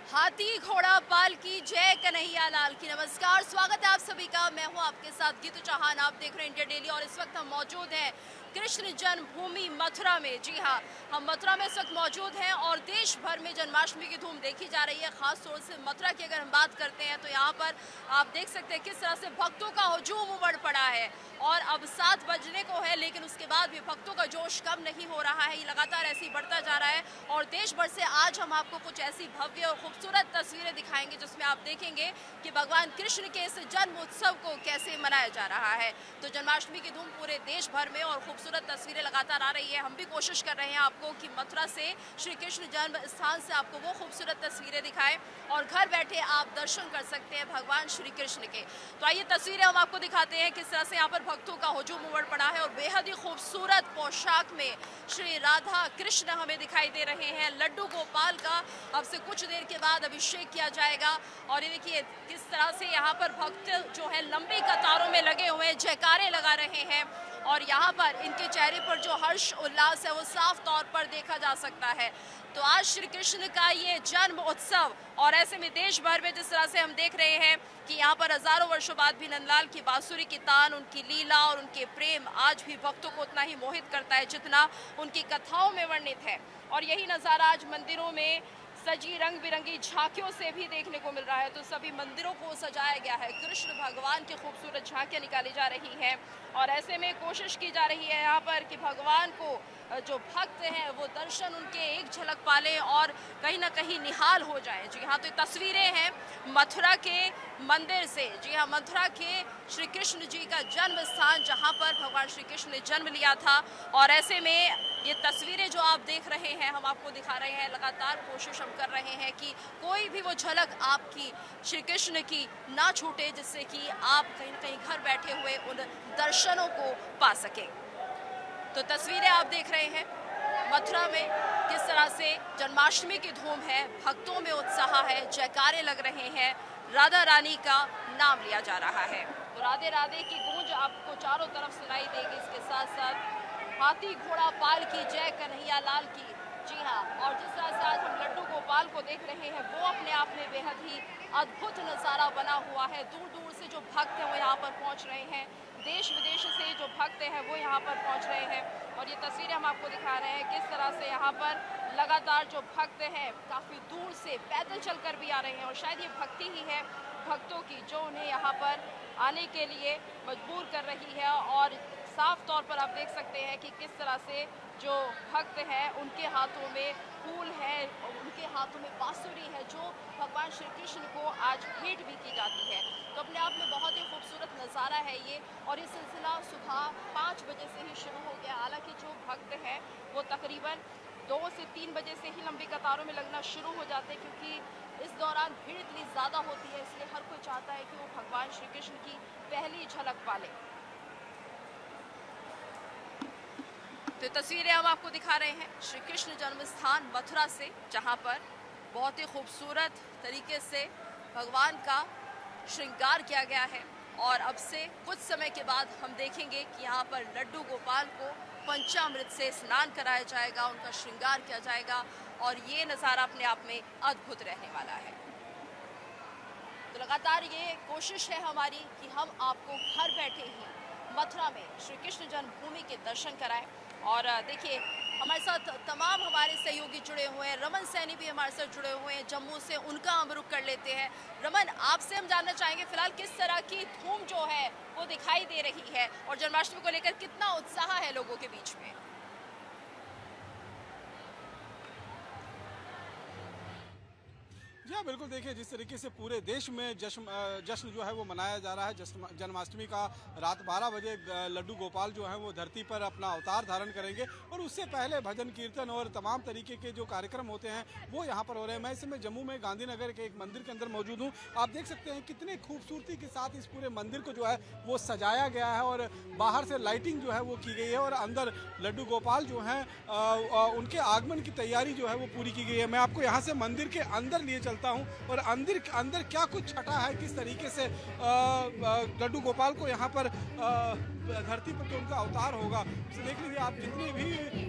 हाथी घोड़ा पाल की जय कन्हैया लाल की। नमस्कार, स्वागत है आप सभी का। मैं हूं आपके साथ गीतू चौहान। आप देख रहे हैं इंडिया डेली और इस वक्त हम मौजूद हैं कृष्ण जन्मभूमि मथुरा में। जी हाँ, हम मथुरा में इस वक्त मौजूद हैं और देश भर में जन्माष्टमी की धूम देखी जा रही है। खास तौर से मथुरा की अगर हम बात करते हैं तो यहाँ पर आप देख सकते हैं किस तरह से भक्तों का हुजूम उमड़ पड़ा है। और अब 7 बजने को है, लेकिन उसके बाद भी भक्तों का जोश कम नहीं हो रहा है। ये लगातार ऐसे ही बढ़ता जा रहा है और देश भर से आज हम आपको कुछ ऐसी भव्य और खूबसूरत तस्वीरें दिखाएंगे जिसमें आप देखेंगे कि भगवान कृष्ण के इस जन्म उत्सव को कैसे मनाया जा रहा है। तो जन्माष्टमी की धूम पूरे देश भर में और खूबसूरत तस्वीरें लगातार आ रही है। हम भी कोशिश कर रहे हैं आपको कि मथुरा से श्री कृष्ण जन्म स्थान से आपको वो खूबसूरत तस्वीरें दिखाएं और घर बैठे आप दर्शन कर सकते हैं भगवान श्री कृष्ण के। तो आइए तस्वीरें हम आपको दिखाते हैं किस तरह से यहाँ पर भक्तों का हुजूम उमड़ पड़ा है और बेहद ही खूबसूरत पोशाक में श्री राधा कृष्ण हमें दिखाई दे रहे हैं। लड्डू गोपाल का अब से कुछ देर के बाद अभिषेक किया जाएगा और ये देखिए किस तरह से यहाँ पर भक्त जो है लंबी कतारों में लगे हुए जयकारे लगा रहे हैं और यहाँ पर इनके चेहरे पर जो हर्ष उल्लास है वो साफ तौर पर देखा जा सकता है। तो आज श्री कृष्ण का ये जन्म उत्सव और ऐसे में देश भर में जिस तरह से हम देख रहे हैं कि यहाँ पर हजारों वर्षों बाद भी नंदलाल की बांसुरी की तान, उनकी लीला और उनके प्रेम आज भी भक्तों को उतना ही मोहित करता है जितना उनकी कथाओं में वर्णित है। और यही नज़ारा आज मंदिरों में सजी रंग बिरंगी झांकियों से भी देखने को मिल रहा है। तो सभी मंदिरों को सजाया गया है, कृष्ण भगवान की खूबसूरत झांकियां निकाली जा रही हैं और ऐसे में कोशिश की जा रही है यहाँ पर कि भगवान को जो भक्त हैं वो दर्शन उनके एक झलक पाले और कहीं ना कहीं निहाल हो जाए। जी हाँ, तो ये तस्वीरें हैं मथुरा के मंदिर से। जी हाँ, मथुरा के श्री कृष्ण जी का जन्म स्थान जहाँ पर भगवान श्री कृष्ण ने जन्म लिया था और ऐसे में ये तस्वीरें जो आप देख रहे हैं हम आपको दिखा रहे हैं। लगातार कोशिश हम कर रहे हैं कि कोई भी वो झलक आपकी श्री कृष्ण की ना छूटे जिससे कि आप कहीं ना कहीं घर बैठे हुए उन दर्शनों को पा सकें। तो तस्वीरें आप देख रहे हैं मथुरा में किस तरह से जन्माष्टमी की धूम है, भक्तों में उत्साह है, जयकारे लग रहे हैं, राधा रानी का नाम लिया जा रहा है। तो राधे राधे की गूंज आपको चारों तरफ सुनाई देगी। इसके साथ साथ हाथी घोड़ा पाल की जय कन्हैया लाल की। जी हाँ, और जिस तरह से आज हम लड्डू गोपाल को देख रहे हैं वो अपने आप में बेहद ही अद्भुत नज़ारा बना हुआ है। दूर दूर से जो भक्त हैं वो यहाँ पर पहुँच रहे हैं, देश विदेश से जो भक्त हैं वो यहाँ पर पहुँच रहे हैं और ये तस्वीरें हम आपको दिखा रहे हैं किस तरह से यहाँ पर लगातार जो भक्त हैं काफ़ी दूर से पैदल चलकर भी आ रहे हैं और शायद ये भक्ति ही है भक्तों की जो उन्हें यहाँ पर आने के लिए मजबूर कर रही है। और साफ तौर पर आप देख सकते हैं कि किस तरह से जो भक्त हैं उनके हाथों में फूल है और उनके हाथों में बांसुरी है जो भगवान श्री कृष्ण को आज भेंट भी की जाती है। तो अपने आप में बहुत ही खूबसूरत नज़ारा है ये और ये सिलसिला सुबह 5 बजे से ही शुरू हो गया। हालांकि जो भक्त हैं वो तकरीबन 2 से 3 बजे से ही लंबी कतारों में लगना शुरू हो जाते हैं क्योंकि इस दौरान भीड़ इतनी ज़्यादा होती है, इसलिए हर कोई चाहता है कि वो भगवान श्री कृष्ण की पहली झलक पाले। तो तस्वीरें हम आपको दिखा रहे हैं श्री कृष्ण जन्म स्थान मथुरा से जहां पर बहुत ही खूबसूरत तरीके से भगवान का श्रृंगार किया गया है और अब से कुछ समय के बाद हम देखेंगे कि यहाँ पर लड्डू गोपाल को पंचामृत से स्नान कराया जाएगा, उनका श्रृंगार किया जाएगा और ये नज़ारा अपने आप में अद्भुत रहने वाला है। तो लगातार ये कोशिश है हमारी कि हम आपको घर बैठे ही मथुरा में श्री कृष्ण जन्मभूमि के दर्शन कराएं। और देखिए हमारे साथ तमाम हमारे सहयोगी जुड़े हुए हैं, रमन सैनी भी हमारे साथ जुड़े हुए हैं जम्मू से, उनका हम रुख कर लेते हैं। रमन, आपसे हम जानना चाहेंगे फिलहाल किस तरह की धूम जो है वो दिखाई दे रही है और जन्माष्टमी को लेकर कितना उत्साह है लोगों के बीच में? जी हाँ, बिल्कुल। देखिए जिस तरीके से पूरे देश में जश्न जो है वो मनाया जा रहा है। जन्माष्टमी का रात 12 बजे लड्डू गोपाल जो है वो धरती पर अपना अवतार धारण करेंगे और उससे पहले भजन कीर्तन और तमाम तरीके के जो कार्यक्रम होते हैं वो यहाँ पर हो रहे हैं। मैं इस समय जम्मू में गांधीनगर के एक मंदिर के अंदर मौजूद हूँ। आप देख सकते हैं कितने खूबसूरती के साथ इस पूरे मंदिर को जो है वो सजाया गया है और बाहर से लाइटिंग जो है वो की गई है और अंदर लड्डू गोपाल जो हैं उनके आगमन की तैयारी जो है वो पूरी की गई है। मैं आपको यहाँ से मंदिर के अंदर लिए चलता चलता हूँ और अंदर अंदर क्या कुछ छटा है, किस तरीके से लड्डू गोपाल को यहाँ पर धरती पर जो उनका अवतार होगा उसे देख लीजिए आप। जितने भी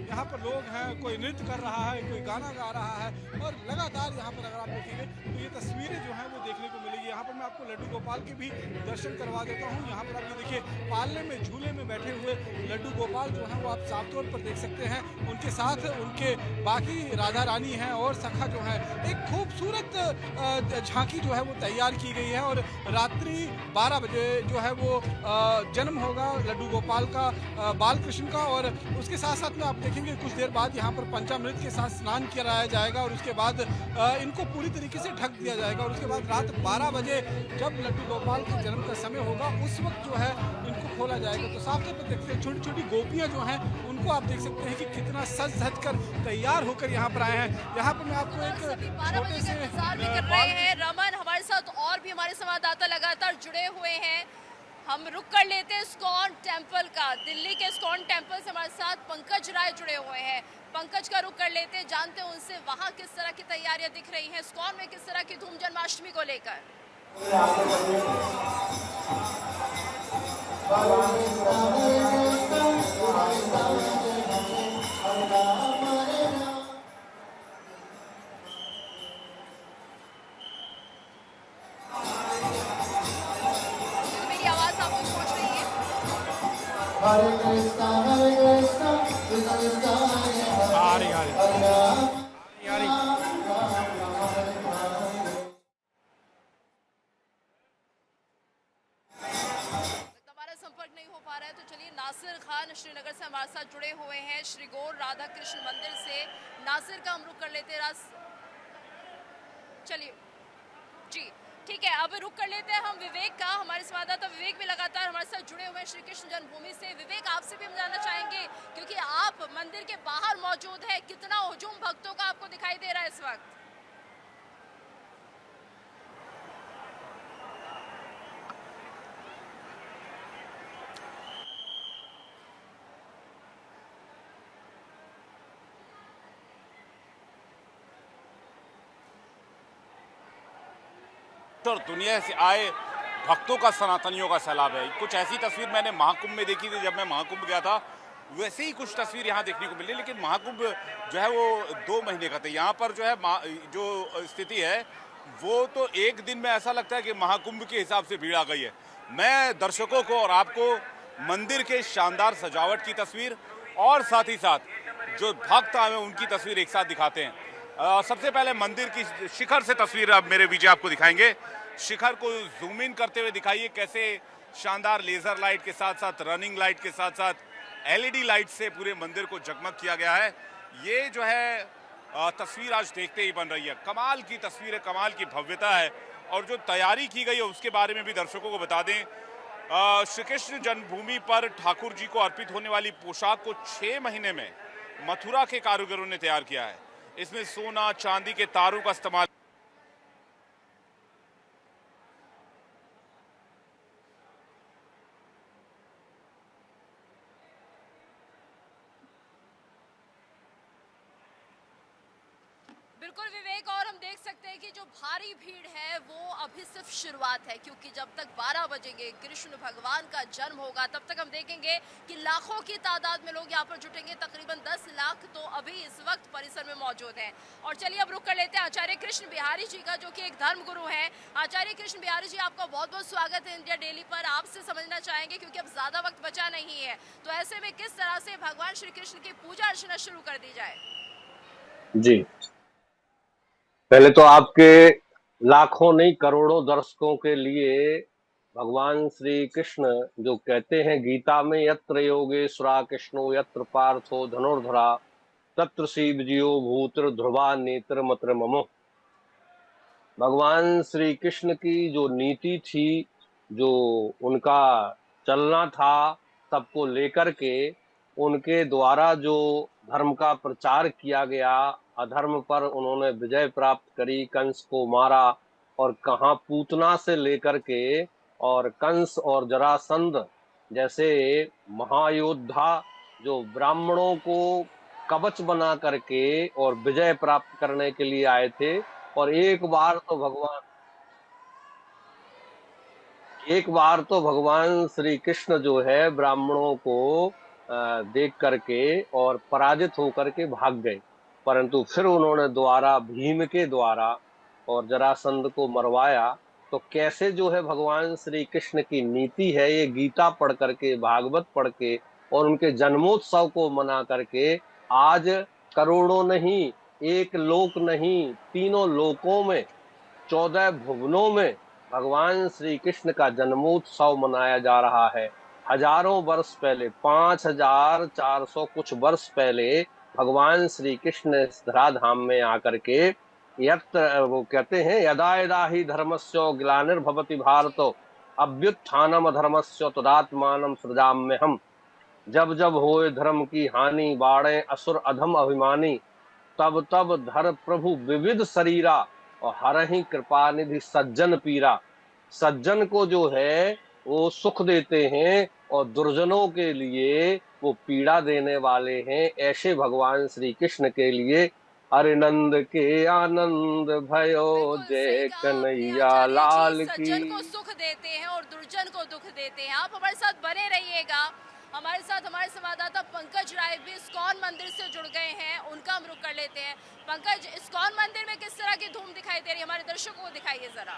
यहाँ पर लोग हैं, कोई नृत्य कर रहा है, कोई गाना गा रहा है और लगातार यहाँ पर अगर आप देखेंगे तो ये तस्वीरें जो हैं वो देखने को मिलेगी। यहाँ पर मैं आपको लड्डू गोपाल के भी दर्शन करवा देता हूँ। यहाँ पर आप ये देखिए पालने में झूले में बैठे हुए लड्डू गोपाल जो हैं वो आप साफ तौर पर देख सकते हैं। उनके साथ उनके बाकी राधा रानी हैं और सखा जो है। एक खूबसूरत झांकी जो है वो तैयार की गई है और रात्रि 12 बजे जो है वो जन्म होगा लड्डू गोपाल का, बाल कृष्ण का। और उसके साथ साथ में आप देखेंगे कुछ देर बाद यहाँ पर पंचामृत के साथ स्नान कराया जाएगा और उसके बाद इनको पूरी तरीके से ढक दिया जाएगा और उसके बाद रात 12 बजे जब लड्डू गोपाल के जन्म का समय होगा उस वक्त जो है इनको खोला जाएगा। तो साफ तौर पर देखते हैं छोटी छोटी गोपियाँ जो हैं उनको आप देख सकते हैं कि कितना सज धज कर तैयार होकर यहाँ पर आए हैं। यहाँ पर मैं आपको एक छोटे से इंतजार भी कर रहे हैं। रमन, हमारे साथ और भी हमारे संवाददाता लगातार जुड़े हुए हैं। हम रुक कर लेते हैं इस्कॉन टेम्पल का। दिल्ली के इस्कॉन टेम्पल से हमारे साथ पंकज राय जुड़े हुए हैं। पंकज का रुक कर लेते हैं, जानते हैं उनसे वहाँ किस तरह की तैयारियां दिख रही हैं, इस्कॉन में किस तरह की धूम जन्माष्टमी को लेकर। मेरी आवाज आपको पहुंच रही है? Hare Krishna, Krishna Krishna, Hare Hare, Hare हमारा संपर्क नहीं हो पा रहा है तो चलिए नासिर खान श्रीनगर से हमारे साथ जुड़े हुए हैं, श्री गौर राधा कृष्ण मंदिर से। नासिर का हम रुक कर लेते हैं। चलिए जी ठीक है, अब रुक कर लेते हैं हम विवेक का। हमारे संवाददाता विवेक भी लगातार हमारे साथ जुड़े हुए हैं श्री कृष्ण जन्मभूमि से। विवेक, आपसे भी हम जानना चाहेंगे क्योंकि आप मंदिर के बाहर मौजूद है, कितना हुजूम भक्तों का आपको दिखाई दे रहा है इस वक्त? और दुनिया से आए भक्तों का, सनातनियों का सैलाब है। कुछ ऐसी तस्वीर मैंने महाकुंभ में देखी थी, जब मैं महाकुंभ गया था वैसे ही कुछ तस्वीर यहाँ देखने को मिली। लेकिन महाकुंभ जो है वो 2 महीने का था। यहाँ पर जो है जो स्थिति है वो तो एक दिन में ऐसा लगता है कि महाकुंभ के हिसाब से भीड़ आ गई है। मैं दर्शकों को और आपको मंदिर के शानदार सजावट की तस्वीर और साथ ही साथ जो भक्त आए हैं उनकी तस्वीर एक साथ दिखाते हैं। सबसे पहले मंदिर की शिखर से तस्वीर अब मेरे विजय आपको दिखाएंगे। शिखर को जूम इन करते हुए दिखाइए कैसे शानदार लेजर लाइट के साथ साथ, रनिंग लाइट के साथ साथ एलईडी लाइट से पूरे मंदिर को जगमग किया गया है। ये जो है तस्वीर आज देखते ही बन रही है। कमाल की तस्वीर है, कमाल की भव्यता है। और जो तैयारी की गई है उसके बारे में भी दर्शकों को बता दें। श्री कृष्ण जन्मभूमि पर ठाकुर जी को अर्पित होने वाली पोशाक को 6 महीने में मथुरा के कारीगरों ने तैयार किया है। इसमें सोना चांदी के तारों का इस्तेमाल बिल्कुल विवेक, और हम देख सकते हैं कि जो भारी भीड़ है वो अभी सिर्फ शुरुआत है, क्योंकि जब तक 12 बजेंगे कृष्ण भगवान का जन्म होगा तब तक हम देखेंगे कि लाखों की तादाद में लोग यहाँ पर जुटेंगे। तकरीबन 10 लाख तो अभी इस वक्त परिसर में मौजूद हैं। और चलिए अब रुक कर लेते हैं आचार्य कृष्ण बिहारी जी का, जो कि एक धर्म गुरु हैं। आचार्य कृष्ण बिहारी जी, आपका बहुत बहुत स्वागत है इंडिया डेली पर। आपसे समझना चाहेंगे क्योंकि अब ज्यादा वक्त बचा नहीं है, तो ऐसे में किस तरह से भगवान श्री कृष्ण की पूजा अर्चना शुरू कर दी जाए? जी, पहले तो आपके लाखों नहीं करोड़ों दर्शकों के लिए भगवान श्री कृष्ण जो कहते हैं गीता में, यत्र योगेश्वरा कृष्णो यत्र पार्थो धनुर्धरा तत्र शिवजियो भूतिर ध्रुवा नेत्र मत्र ममो। भगवान श्री कृष्ण की जो नीति थी, जो उनका चलना था, सबको लेकर के उनके द्वारा जो धर्म का प्रचार किया गया, अधर्म पर उन्होंने विजय प्राप्त करी, कंस को मारा और कहाँ पूतना से लेकर के और कंस और जरासंध जैसे महायोद्धा जो ब्राह्मणों को कवच बना करके और विजय प्राप्त करने के लिए आए थे, और एक बार तो भगवान श्री कृष्ण जो है ब्राह्मणों को देख करके और पराजित होकर के भाग गए, परंतु फिर उन्होंने द्वारा भीम के द्वारा और जरासंध को मरवाया। तो कैसे जो है भगवान श्री कृष्ण की नीति है, ये गीता पढ़ करके, भागवत पढ़ के और उनके जन्मोत्सव को मना करके आज करोड़ों नहीं, एक लोक नहीं, तीनों लोकों में, 14 भुवनों में भगवान श्री कृष्ण का जन्मोत्सव मनाया जा रहा है। हजारों वर्ष पहले, 5400 कुछ वर्ष पहले भगवान श्री कृष्ण इस धराधाम में आकर के वो कहते हैं, यदा यदा ही धर्मस्य ग्लानिर्भवति भारत अभ्युत्थानम अधर्मस्य तदात्मानं सृजाम्यहम्। जब जब होए धर्म की हानि, बाढ़े असुर अधम अभिमानी, तब तब धर प्रभु विविध शरीरा और हरहि कृपा निधि सज्जन पीरा। सज्जन को जो है वो सुख देते हैं और दुर्जनों के लिए वो पीड़ा देने वाले हैं। ऐसे भगवान श्री कृष्ण के लिए हरिनंद के आनंद भयो जय कन्हैया लाल की। सज्जन को सुख देते हैं और दुर्जन को दुख देते हैं। आप हमारे साथ बने रहिएगा। हमारे साथ हमारे संवाददाता पंकज राय भी इस्कॉन मंदिर से जुड़ गए हैं, उनका हम रुख कर लेते हैं। पंकज, इस्कॉन मंदिर में किस तरह की धूम दिखाई दे रही है, हमारे दर्शकों को दिखाइए जरा।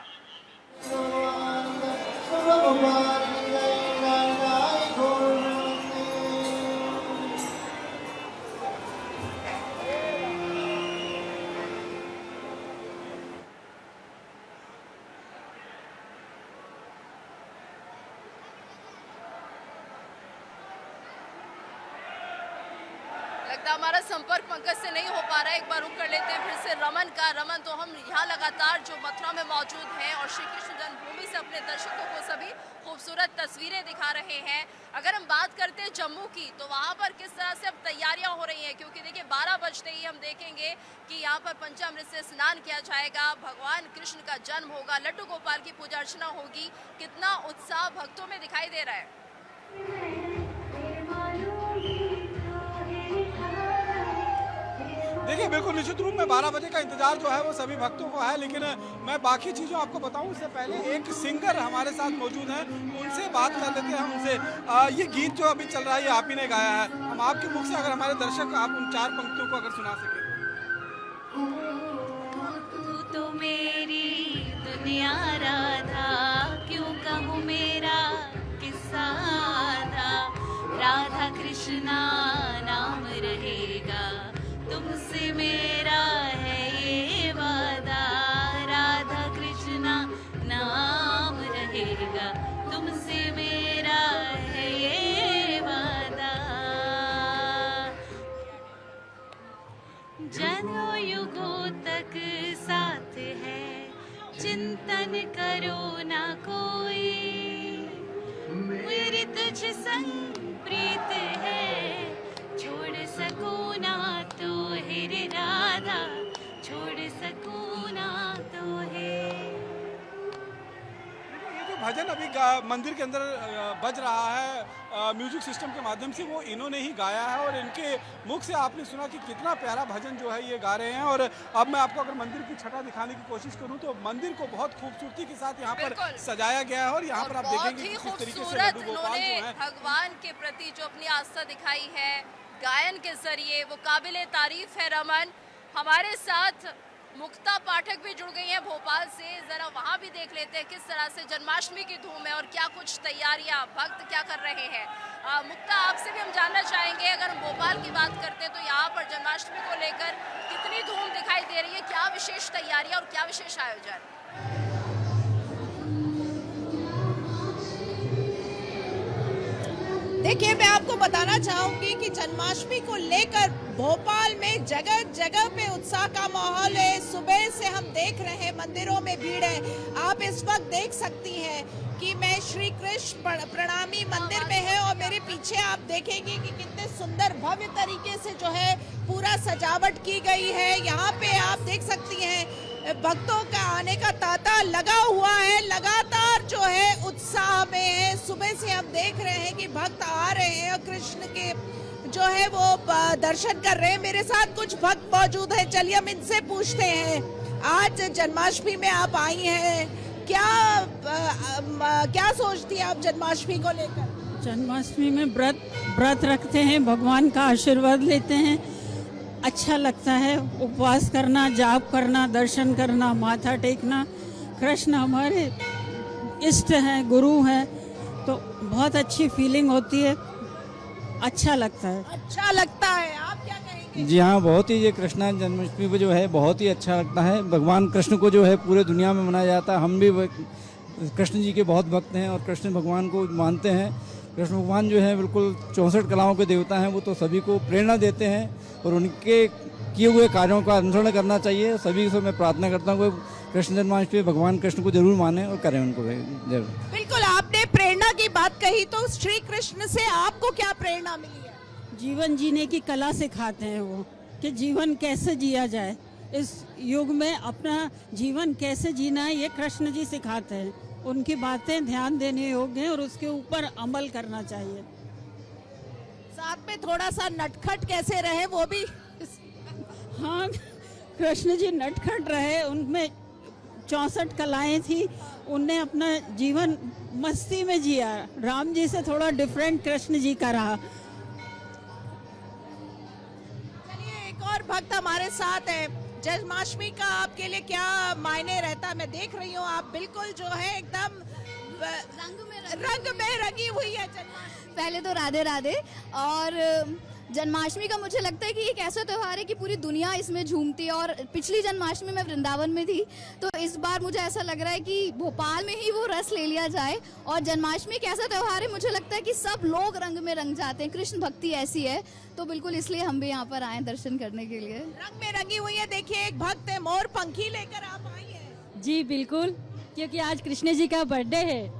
लगता हमारा संपर्क पंकज से नहीं हो पा रहा है। एक बार रुक कर लेते हैं फिर से रमन का। रमन, तो हम यहाँ लगातार जो मथुरा में मौजूद हैं और श्री कृष्ण जन्मभूमि से अपने दर्शकों को सभी खूबसूरत तस्वीरें दिखा रहे हैं। अगर हम बात करते हैं जम्मू की, तो वहाँ पर किस तरह से अब तैयारियां हो रही हैं, क्योंकि देखिए 12 बजते ही हम देखेंगे कि यहाँ पर पंचामृत से स्नान किया जाएगा, भगवान कृष्ण का जन्म होगा, लड्डू गोपाल की पूजा अर्चना होगी। कितना उत्साह भक्तों में दिखाई दे रहा है। देखिए, बिल्कुल निश्चित रूप में 12 बजे का इंतजार जो है वो सभी भक्तों को है, लेकिन मैं बाकी चीज़ों आपको बताऊं उससे पहले एक सिंगर हमारे साथ मौजूद हैं, उनसे बात कर लेते हैं। उनसे ये गीत जो अभी चल रहा है ये आप ही ने गाया है। हम आपके मुख से अगर हमारे दर्शक आप उन 4 पंक्तियों को अगर सुना सकें। तू तो मेरी दुनिया राधा, क्यों कहूँ मेरा किस्सा आधा। राधा कृष्णा नाम रहेगा, तुमसे मेरा है ये वादा। राधा कृष्णा नाम रहेगा, तुमसे मेरा है ये वादा। जनों युगों तक साथ है, चिंतन करो ना कोई। मेरी तुझ संग प्रीत है, छोड़ सकूं ना तो है रे राधा, छोड़ सकूं ना तो है। ये जो भजन अभी मंदिर के अंदर बज रहा है म्यूजिक सिस्टम के माध्यम से, वो इन्होंने ही गाया है और इनके मुख से आपने सुना कि कितना प्यारा भजन जो है ये गा रहे हैं। और अब मैं आपको अगर मंदिर की छटा दिखाने की कोशिश करूं तो मंदिर को बहुत खूबसूरती के साथ यहाँ पर सजाया गया है और यहाँ पर आप देखेंगे कि किस तरीके से लड्डू गोपाल जो है भगवान के प्रति जो अपनी आस्था दिखाई है गायन के जरिए, वो काबिले तारीफ है। रमन, हमारे साथ मुक्ता पाठक भी जुड़ गई हैं भोपाल से, जरा वहाँ भी देख लेते हैं किस तरह से जन्माष्टमी की धूम है और क्या कुछ तैयारियां, भक्त क्या कर रहे हैं। मुक्ता, आपसे भी हम जानना चाहेंगे, अगर हम भोपाल की बात करते हैं तो यहाँ पर जन्माष्टमी को लेकर कितनी धूम दिखाई दे रही है, क्या विशेष तैयारियां और क्या विशेष आयोजन? देखिए, मैं आपको बताना चाहूंगी कि जन्माष्टमी को लेकर भोपाल में जगह जगह पे उत्साह का माहौल है। सुबह से हम देख रहे हैं मंदिरों में भीड़ है। आप इस वक्त देख सकती हैं कि मैं श्री कृष्ण प्रणामी मंदिर में है और मेरे पीछे आप देखेंगे कि कितने सुंदर भव्य तरीके से जो है पूरा सजावट की गई है। यहाँ पे आप देख सकती हैं भक्तों का आने का तांता लगा हुआ है, लगातार जो है उत्साह में है। सुबह से हम देख रहे हैं कि भक्त आ रहे हैं और कृष्ण के जो है वो दर्शन कर रहे हैं। मेरे साथ कुछ भक्त मौजूद हैं, चलिए हम इनसे पूछते हैं। आज जन्माष्टमी में आप आई हैं, क्या सोचती है आप जन्माष्टमी को लेकर? जन्माष्टमी में व्रत रखते हैं, भगवान का आशीर्वाद लेते हैं, अच्छा लगता है। उपवास करना, जाप करना, दर्शन करना, माथा टेकना। कृष्ण हमारे इष्ट हैं, गुरु हैं, तो बहुत अच्छी फीलिंग होती है, अच्छा लगता है। अच्छा लगता है, आप क्या कहेंगे? जी हाँ, बहुत ही ये कृष्ण जन्माष्टमी को जो है बहुत ही अच्छा लगता है। भगवान कृष्ण को जो है पूरे दुनिया में मनाया जाता है। हम भी कृष्ण जी के बहुत भक्त हैं और कृष्ण भगवान को मानते हैं। कृष्ण भगवान जो है बिल्कुल 64 कलाओं के देवता हैं। वो तो सभी को प्रेरणा देते हैं और उनके किए हुए कार्यों का अनुसरण करना चाहिए। सभी से मैं प्रार्थना करता हूँ कि कृष्ण जन्माष्टमी भगवान कृष्ण को जरूर माने और करें उनको जरूर। बिल्कुल, आपने प्रेरणा की बात कही, तो श्री कृष्ण से आपको क्या प्रेरणा मिली है? जीवन जीने की कला सिखाते हैं वो, कि जीवन कैसे जिया जाए, इस युग में अपना जीवन कैसे जीना है, ये कृष्ण जी सिखाते हैं। उनकी बातें ध्यान देने योग्य हैं और उसके ऊपर अमल करना चाहिए। साथ में थोड़ा सा नटखट कैसे रहे वो भी। हाँ, कृष्ण जी नटखट रहे, उनमें 64 कलाएं थी, उनने अपना जीवन मस्ती में जिया। राम जी से थोड़ा डिफरेंट कृष्ण जी का रहा। चलिए, एक और भक्त हमारे साथ है। जन्माष्टमी का आपके लिए क्या मायने रहता है? मैं देख रही हूँ आप बिल्कुल जो है एकदम रंग में रंगी हुई है जन्माष्टमी। पहले तो राधे राधे। और जन्माष्टमी का मुझे लगता है कि एक ऐसा त्यौहार है कि पूरी दुनिया इसमें झूमती है। और पिछली जन्माष्टमी में वृंदावन में थी, तो इस बार मुझे ऐसा लग रहा है कि भोपाल में ही वो रस ले लिया जाए। और जन्माष्टमी एक ऐसा त्यौहार है, मुझे लगता है कि सब लोग रंग में रंग जाते हैं। कृष्ण भक्ति ऐसी है, तो बिल्कुल इसलिए हम भी यहाँ पर आए दर्शन करने के लिए। रंग में रंगी हुई है। देखिए, एक भक्त है, मोर पंखी लेकर आप आई है। जी बिल्कुल, क्योंकि आज कृष्ण जी का बर्थडे है।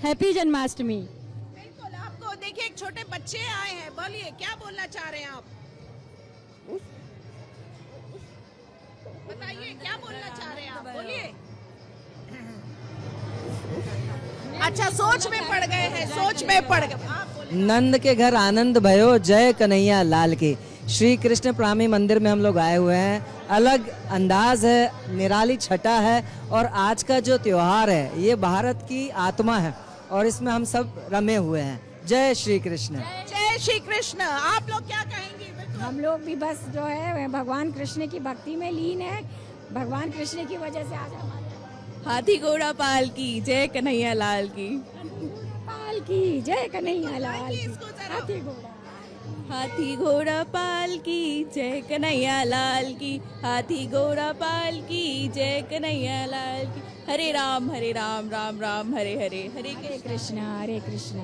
हैप्पी जन्माष्टमी। बिल्कुल, आपको देखिए एक छोटे बच्चे आए हैं, बोलिए क्या बोलना चाह रहे हैं आप? बताइए क्या बोलना चाह रहे हैं आप, बोलिए। अच्छा, सोच में पड़ गए हैं, सोच में पड़ गए। आप बोलिए। नंद के घर आनंद भयो, जय कन्हैया लाल की। श्री कृष्ण प्रामी मंदिर में हम लोग आए हुए हैं। अलग अंदाज है, निराली छटा है और आज का जो त्योहार है ये भारत की आत्मा है और इसमें हम सब रमे हुए हैं। जय श्री कृष्ण। जय श्री कृष्ण। आप लोग क्या कहेंगी? बिल्कुल। हम लोग भी बस जो है भगवान कृष्ण की भक्ति में लीन है। भगवान कृष्ण की वजह से आज हमारे हाथी घोड़ा पाल की, जय कन्हैया लाल की। पाल की, जय कन्हैया लाल की। इसको जरा। हाथी घोड़ा हाथी घोड़ा पाल की, जय कन्हैया लाल की। हाथी घोड़ा पाल की, जय कन्हैया लाल की। हरे राम राम राम हरे हरे, हरे कृष्णा हरे कृष्णा।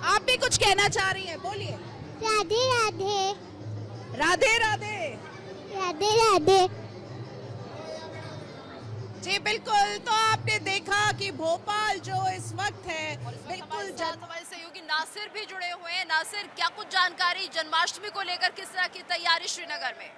आप भी कुछ कहना चाह रही हैं, बोलिए। राधे राधे। राधे राधे। राधे राधे। जी बिल्कुल, तो आपने देखा कि भोपाल जो इस वक्त है बिल्कुल हमारे सहयोगी नासिर भी जुड़े हुए हैं। नासिर, क्या कुछ जानकारी जन्माष्टमी को लेकर, किस तरह की तैयारी श्रीनगर में?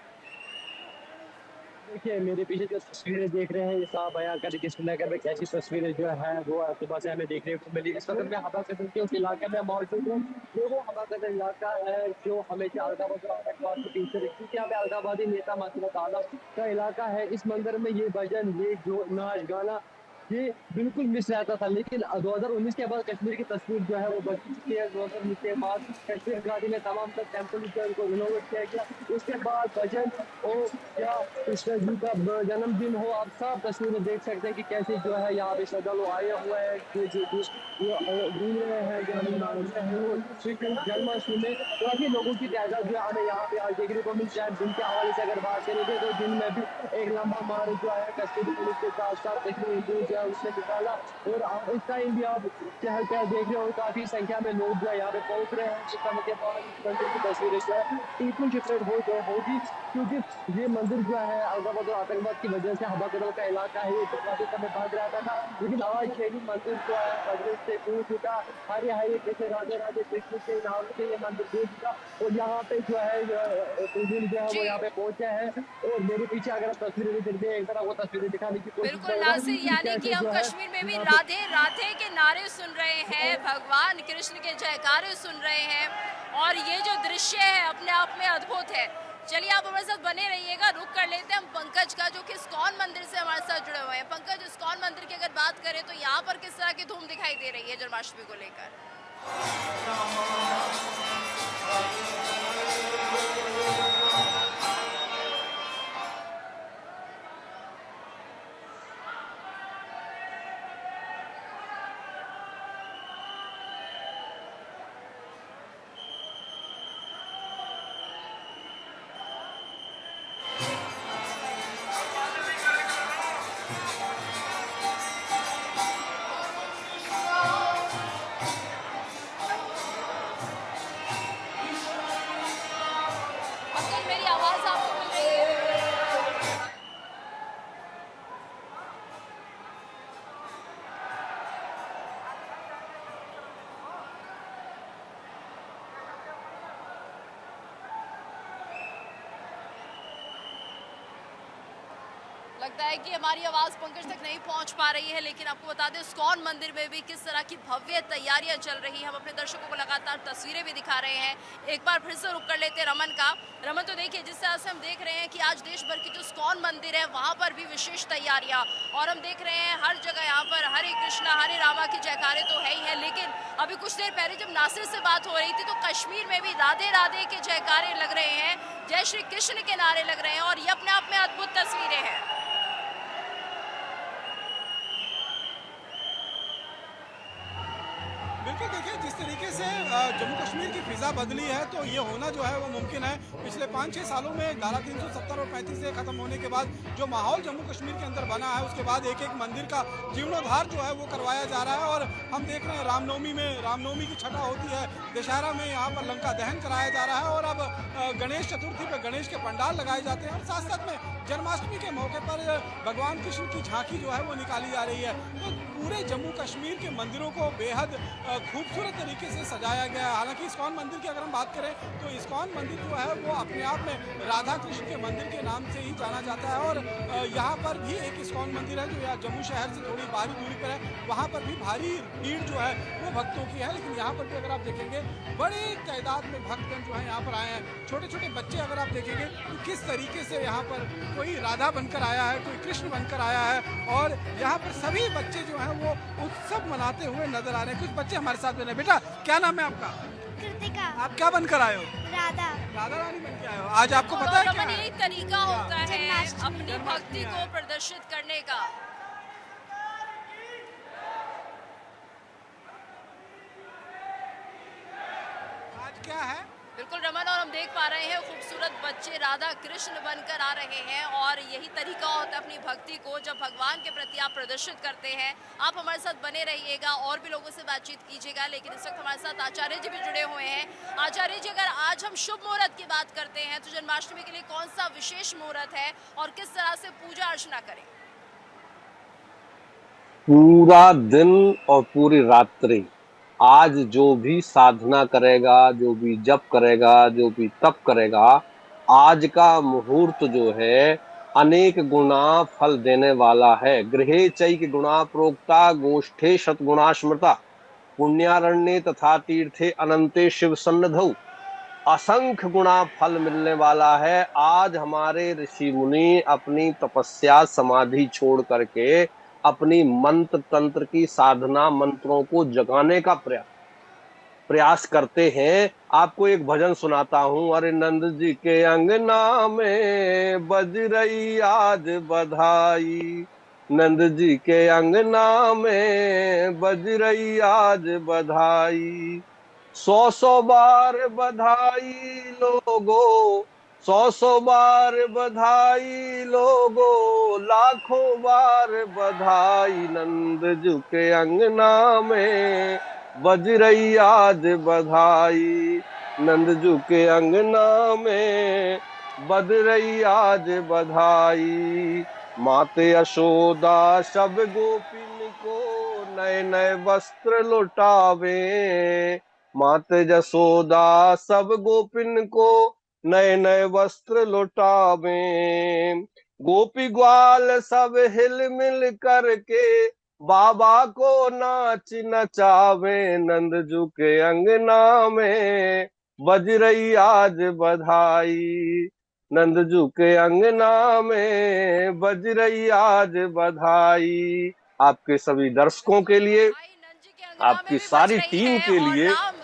देखिए, मेरे पीछे जो तस्वीरें देख रहे हैं, ये साहब बयां कर कि श्रीनगर में कैसी तस्वीरें जो है वो सुबह से हमें देखने को मिली। इस वक्त मैं हवा कदर के उस इलाके में मौजूद हूँ। ये वो हवा कदर इलाका है जो हमेशा अलगाबाद के पीछे क्योंकि यहाँ पे अलगाबादी नेता मसरत आलम का इलाका है। इस मंदिर में ये भजन, ये जो नाच गाना, ये बिल्कुल मिस रहता था। लेकिन 2019 के बाद कश्मीर की तस्वीर जो है वो बदल चुकी है। 2019 के बाद कश्मीर घाटी में तमाम तर टेम्पल जो है उनको रिनोवेट किया गया। उसके बाद भजन हो या कृष्ण जी का जन्मदिन हो, आप सब तस्वीरें देख सकते हैं कि कैसे जो है यहाँ पे श्रद्धालु आए हुए हैं, घूम रहे हैं, श्री कृष्ण जन्माष्टमी में काफी लोगों की तादाद जो है हमें यहाँ पे आज देखने को मिलती है। दिन के हवाले से अगर बात करेंगे तो दिन में भी एक लंबा मार्च जो है कश्मीरी पुलिस के साथ साथ कश्मीरी उसने निकाला। और इस टाइम भी आप चहल पहल देख रहे हो, काफी संख्या में लोग जो है यहाँ पे पहुंच रहे हैं। समय के बाद इस मंदिर की तस्वीरें जो है बिल्कुल डिफरेंट होगी क्योंकि ये मंदिर जो है अलगाबाद और आतंकवाद की वजह से हवा कदल का इलाका है, ये काफी समय भाग रहता था। लेकिन आज यही मंदिर जो है मस्जिद से टूट चुका, हरे हरे जैसे राधे राधे कृष्ण के नाम से ये मंदिर टूट चुका और यहाँ पे जो है जो है वो यहाँ पे पहुंचे हैं। और मेरे पीछे अगर आप तस्वीरें देखते हैं, एक तरह वो तस्वीरें दिखाने की कोशिश बिल्कुल नासिर, यानी कि हम कश्मीर में भी राधे राधे के नारे सुन रहे हैं, भगवान कृष्ण के जयकारे सुन रहे हैं और ये जो दृश्य है अपने आप में अद्भुत है। चलिए आप हमारे साथ बने रहिएगा। रुक कर लेते हैं हम पंकज का, जो कि इस्कॉन मंदिर से हमारे साथ जुड़े हुए हैं। पंकज, इस्कॉन मंदिर की अगर बात करें तो यहाँ पर किस तरह की धूम दिखाई दे रही है जन्माष्टमी को लेकर? पंकज, मेरी आवाज आपको मिल रही है? लगता है कि हमारी आवाज पंकज तक नहीं पहुंच पा रही है, लेकिन आपको बता दें इस्कॉन मंदिर में भी किस तरह की भव्य तैयारियां चल रही हैं। हम अपने दर्शकों को लगातार तस्वीरें भी दिखा रहे हैं। एक बार फिर से रुक कर लेते हैं रमन का। रमन, तो देखिए जिस तरह से हम देख रहे हैं कि आज देश भर की जो इस्कॉन मंदिर है वहां पर भी विशेष तैयारियां, और हम देख रहे हैं हर जगह यहाँ पर हरे कृष्णा हरे रामा की जयकारे तो है ही है, लेकिन अभी कुछ देर पहले जब नासिर से बात हो रही थी तो कश्मीर में भी राधे राधे के जयकारे लग रहे हैं, जय श्री कृष्ण के नारे लग रहे हैं, और ये अपने आप में अद्भुत तस्वीरें हैं। बिल्कुल, देखिए जिस तरीके से जम्मू कश्मीर की फिजा बदली है तो ये होना जो है वो मुमकिन है। पिछले 5-6 सालों में धारा 370 और 35 से खत्म होने के बाद जो माहौल जम्मू कश्मीर के अंदर बना है, उसके बाद एक एक मंदिर का जीर्णोद्धार जो है वो करवाया जा रहा है। और हम देख रहे हैं रामनवमी की छठा होती है, दशहरा में यहाँ पर लंका दहन कराया जा रहा है, और अब गणेश चतुर्थी पर गणेश के पंडाल लगाए जाते हैं, और साथ साथ में जन्माष्टमी के मौके पर भगवान कृष्ण की झांकी जो है वो निकाली जा रही है। तो पूरे जम्मू कश्मीर के मंदिरों को बेहद खूबसूरत तरीके से सजाया गया है। हालांकि इस्कॉन मंदिर की अगर हम बात करें तो इस्कॉन मंदिर जो है वो अपने आप में राधा कृष्ण के मंदिर के नाम से ही जाना जाता है, और यहाँ पर भी एक इस्कॉन मंदिर है जो यहाँ जम्मू शहर से थोड़ी बाहरी दूरी पर है। वहाँ पर भी भारी भीड़ जो है वो भक्तों की है, लेकिन यहाँ पर भी अगर आप देखेंगे बड़ी तादाद में भक्तगण जो है यहाँ पर आए हैं। छोटे छोटे बच्चे अगर आप देखेंगे तो किस तरीके से यहाँ पर कोई राधा बनकर आया है, कोई कृष्ण बनकर आया है, और यहाँ पर सभी बच्चे जो हैं वो उत्सव मनाते हुए नजर आ रहे हैं। कुछ बच्चे हमारे साथ बने। बेटा, क्या नाम है आपका? कृतिका। आप क्या बनकर आए हो? राधा। राधा रानी बन के आए हो। आज आपको पता है क्या यही तरीका होता है अपनी भक्ति को प्रदर्शित करने का। आज क्या है? बिल्कुल रमन, और हम देख पा रहे हैं खूबसूरत बच्चे राधा कृष्ण बनकर आ रहे हैं, और यही तरीका होता है अपनी भक्ति को जब भगवान के प्रति आप प्रदर्शित करते हैं। आप हमारे साथ बने रहिएगा और भी लोगों से बातचीत कीजिएगा, लेकिन इस वक्त हमारे साथ आचार्य जी भी जुड़े हुए हैं। आचार्य जी, अगर आज हम शुभ मुहूर्त की बात करते हैं तो जन्माष्टमी के लिए कौन सा विशेष मुहूर्त है और किस तरह से पूजा अर्चना करें? पूरा दिन और पूरी रात्रि आज जो भी साधना करेगा, जो भी जप करेगा, जो भी तप करेगा, आज का मुहूर्त जो है अनेक गुना फल देने वाला है। गृहे चैक गुणा प्रोक्ता गोष्ठे शतगुणा स्मृता पुण्यारण्ये तथा तीर्थे अनंते शिव सन्निधौ। असंख्य गुणा फल मिलने वाला है। आज हमारे ऋषि मुनि अपनी तपस्या समाधि छोड़ करके अपनी मंत्र तंत्र की साधना, मंत्रों को जगाने का प्रयास करते हैं। आपको एक भजन सुनाता हूँ। अरे नंद जी के अंगना में बज रही आज बधाई, नंद जी के अंगना में बज रही आज बधाई। 100 बार बधाई लोगो, 100 बार बधाई लोगो, लाखों बार बधाई। नंद जी के अंगना में बज रही आज बधाई, नंद जी के अंगना में बज रही आज बधाई। माते यशोदा सब गोपिन को नए नए वस्त्र लुटावे, माते यशोदा सब गोपिन को नए नए वस्त्र लुटावे। गोपी ग्वाल सब हिल मिल करके बाबा को नाच नचावे। नंद जी के अंगना में बज रही आज बधाई, नंदजू के अंगना में बज रही आज बधाई। आपके सभी दर्शकों के लिए, भाई नंजी के अंगना में आपकी भी बज सारी रही टीम है के और लिए। राम,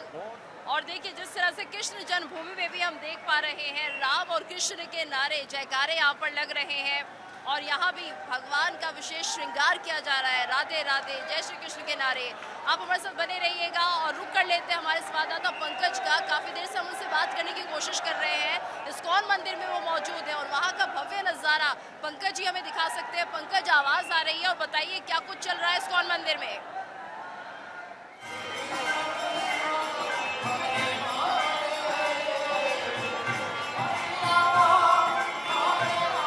और देखिए जिस तरह से कृष्ण जन्मभूमि में भी हम देख पा रहे हैं राम और कृष्ण के नारे जयकारे यहाँ पर लग रहे हैं और यहाँ भी भगवान का विशेष श्रृंगार किया जा रहा है। राधे राधे, जय श्री कृष्ण के नारे। आप हमारे साथ बने रहिएगा और रुक कर लेते हैं हमारे संवाददाता पंकज का। काफी देर से हम उनसे बात करने की कोशिश कर रहे हैं। इस्कॉन मंदिर में वो मौजूद है और वहाँ का भव्य नजारा पंकज जी हमें दिखा सकते हैं। पंकज, आवाज आ रही है और बताइए क्या कुछ चल रहा है इस्कॉन मंदिर में।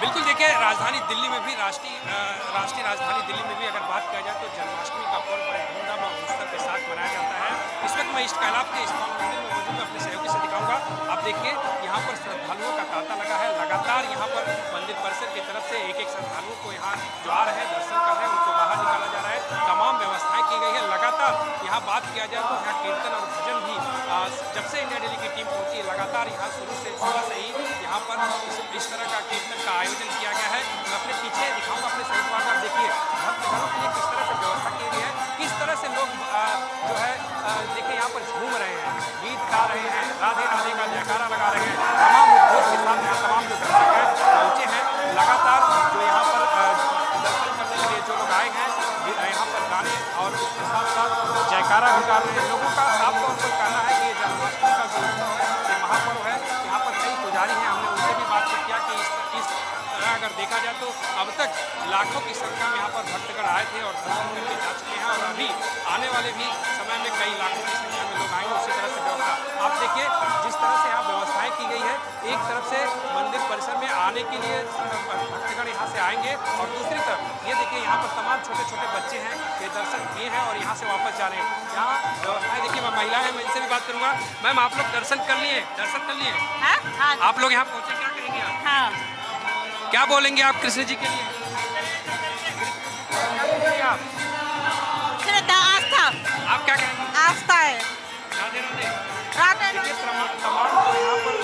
बिल्कुल, देखिए राजधानी दिल्ली में भी राष्ट्रीय राजधानी दिल्ली में भी अगर बात किया जाए तो जन्माष्टमी का पर्व बड़े धूमधाम और उत्सव के साथ मनाया जाता है। इस वक्त मैं ईस्ट कैलाश के इस्कॉन मंदिर में मौजूद हूं, अपने सहयोगी से दिखाऊंगा। आप देखिए यहाँ पर श्रद्धालुओं का तांता लगा है। लगातार यहाँ पर मंदिर परिसर की तरफ से एक श्रद्धालुओं को यहाँ जो आ रहे हैं दर्शन कर रहे हैं उनको बाहर निकाला जा रहा है। तमाम व्यवस्थाएं की गई है। लगातार यहाँ बात किया जाए तो यहाँ कीर्तन और भजन भी जब से इंडिया डेली की टीम पहुंची है लगातार यहाँ शुरू से सुबह से ही यहाँ पर इस तरह का कीर्तन का आयोजन किया गया है। मैं अपने पीछे दिखाऊंगा अपने सही बात। आप देखिए भक्तजनों के लिए किस तरह से व्यवस्था की गई है, किस तरह से लोग जो है देखिए यहाँ पर झूम रहे हैं, गीत गा रहे हैं, राधे राधे का जयकारा लगा रहे हैं। तमाम उद्योग के साथ यहाँ तमाम जो दर्शक हैं पहुँचे हैं। लगातार जो यहाँ पर दर्शन करने के लिए जो लोग आए हैं यहाँ पर गाने और उसके साथ साथ जयकारा भी गा रहे हैं। लोगों का साफ तौर पर कहना है कि ये जन्माष्टमी का जो उत्सव है ये महापर्व है। यहाँ पर कई पुजारी हैं, हमने उनसे भी बातचीत किया कि इस अगर देखा जाए तो अब तक लाखों की संख्या में यहाँ पर भक्तगण आए थे और दर्शन करके जा चुके हैं और अभी आने वाले भी समय में कई लाखों की संख्या में लोग आएंगे। उसी तरह से व्यवस्था आप देखिए जिस तरह से यहाँ व्यवस्थाएं की गई है। एक तरफ से मंदिर परिसर में आने के लिए भक्तगण यहाँ से आएंगे और दूसरी तरफ ये देखिए यहाँ पर तमाम छोटे छोटे बच्चे हैं ये दर्शन किए हैं और यहाँ से वापस जा रहे हैं। यहाँ व्यवस्थाएं देखिए, मैं महिला है, मैं इनसे भी बात करूँगा। मैम, आप लोग दर्शन कर लिए? आप लोग यहाँ पहुँचे, क्या करेंगे आप? हाँ। क्या बोलेंगे आप कृष्ण जी के लिए? आप श्रद्धा, आस्था। आप क्या कहेंगे? आस्था है। राधे राधे। राधे देखिए तमाम जो यहाँ पर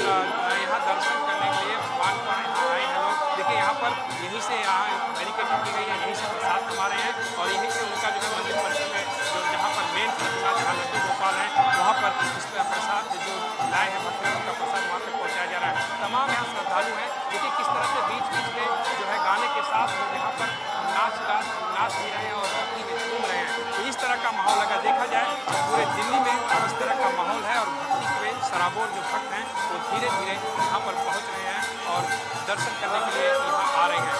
यहाँ दर्शन करने के लिए भगवान को यहाँ आए हैं लोग। देखिए यहाँ पर यहीं से यहाँ बैरिकेडिंग की गई है, यहीं से प्रसाद कमा रहे हैं और यहीं से उनका जो है मंदिर परिसर में जो जहाँ पर मेन प्रतिमा जहाँ लड्डू गोपाल है वहाँ पर इसका प्रसाद जो लाए हैं भक्तों का प्रसाद वहाँ पर पहुँचाया जा रहा है। तमाम यहाँ श्रद्धालु हैं। देखिए किस तरह से बीच बीच में जो है गाने के साथ लोग यहाँ पर नाच भी रहे हैं और भक्ति में झूम रहे हैं। तो इस तरह का माहौल अगर देखा जाए तो पूरे दिल्ली में इस तरह का माहौल है और भक्ति में सराबोर जो भक्त हैं वो धीरे धीरे यहाँ पर पहुँच रहे हैं और दर्शन करने के लिए यहाँ आ रहे हैं।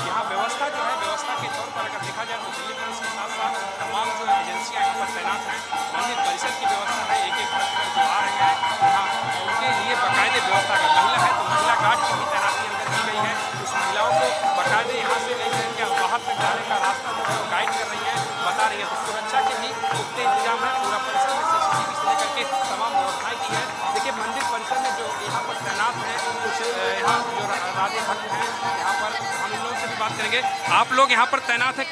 यहाँ व्यवस्था जो है व्यवस्था के तौर पर अगर देखा जाए तो दिल्ली पुलिस के साथ साथ तमाम जो एजेंसियाँ यहाँ पर तैनात हैं। मंदिर परिसर की व्यवस्था है, एक एक भक्तगण जो आ रहे हैं यहाँ उनके लिए बाकायदे व्यवस्था है। महिला है तो महिला गार्ड की भी तैनाती अंदर की गई है। उस महिलाओं को बाकायदे यहाँ से ले करके बाहर तक जाने का रास्ता जो है वो गाइड कर रही है, बता रही है। तो सुरक्षा के भी पुख्ते इंतजाम है। पूरा परिसर में CCTV से लेकर के तमाम व्यवस्थाएं की है। देखिए मंदिर परिसर में जो यहाँ पर तैनात हैं कुछ यहाँ जो राधे भक्त हैं यहाँ पर हम इन लोगों से भी बात करेंगे। आप लोग यहाँ पर तैनात हैं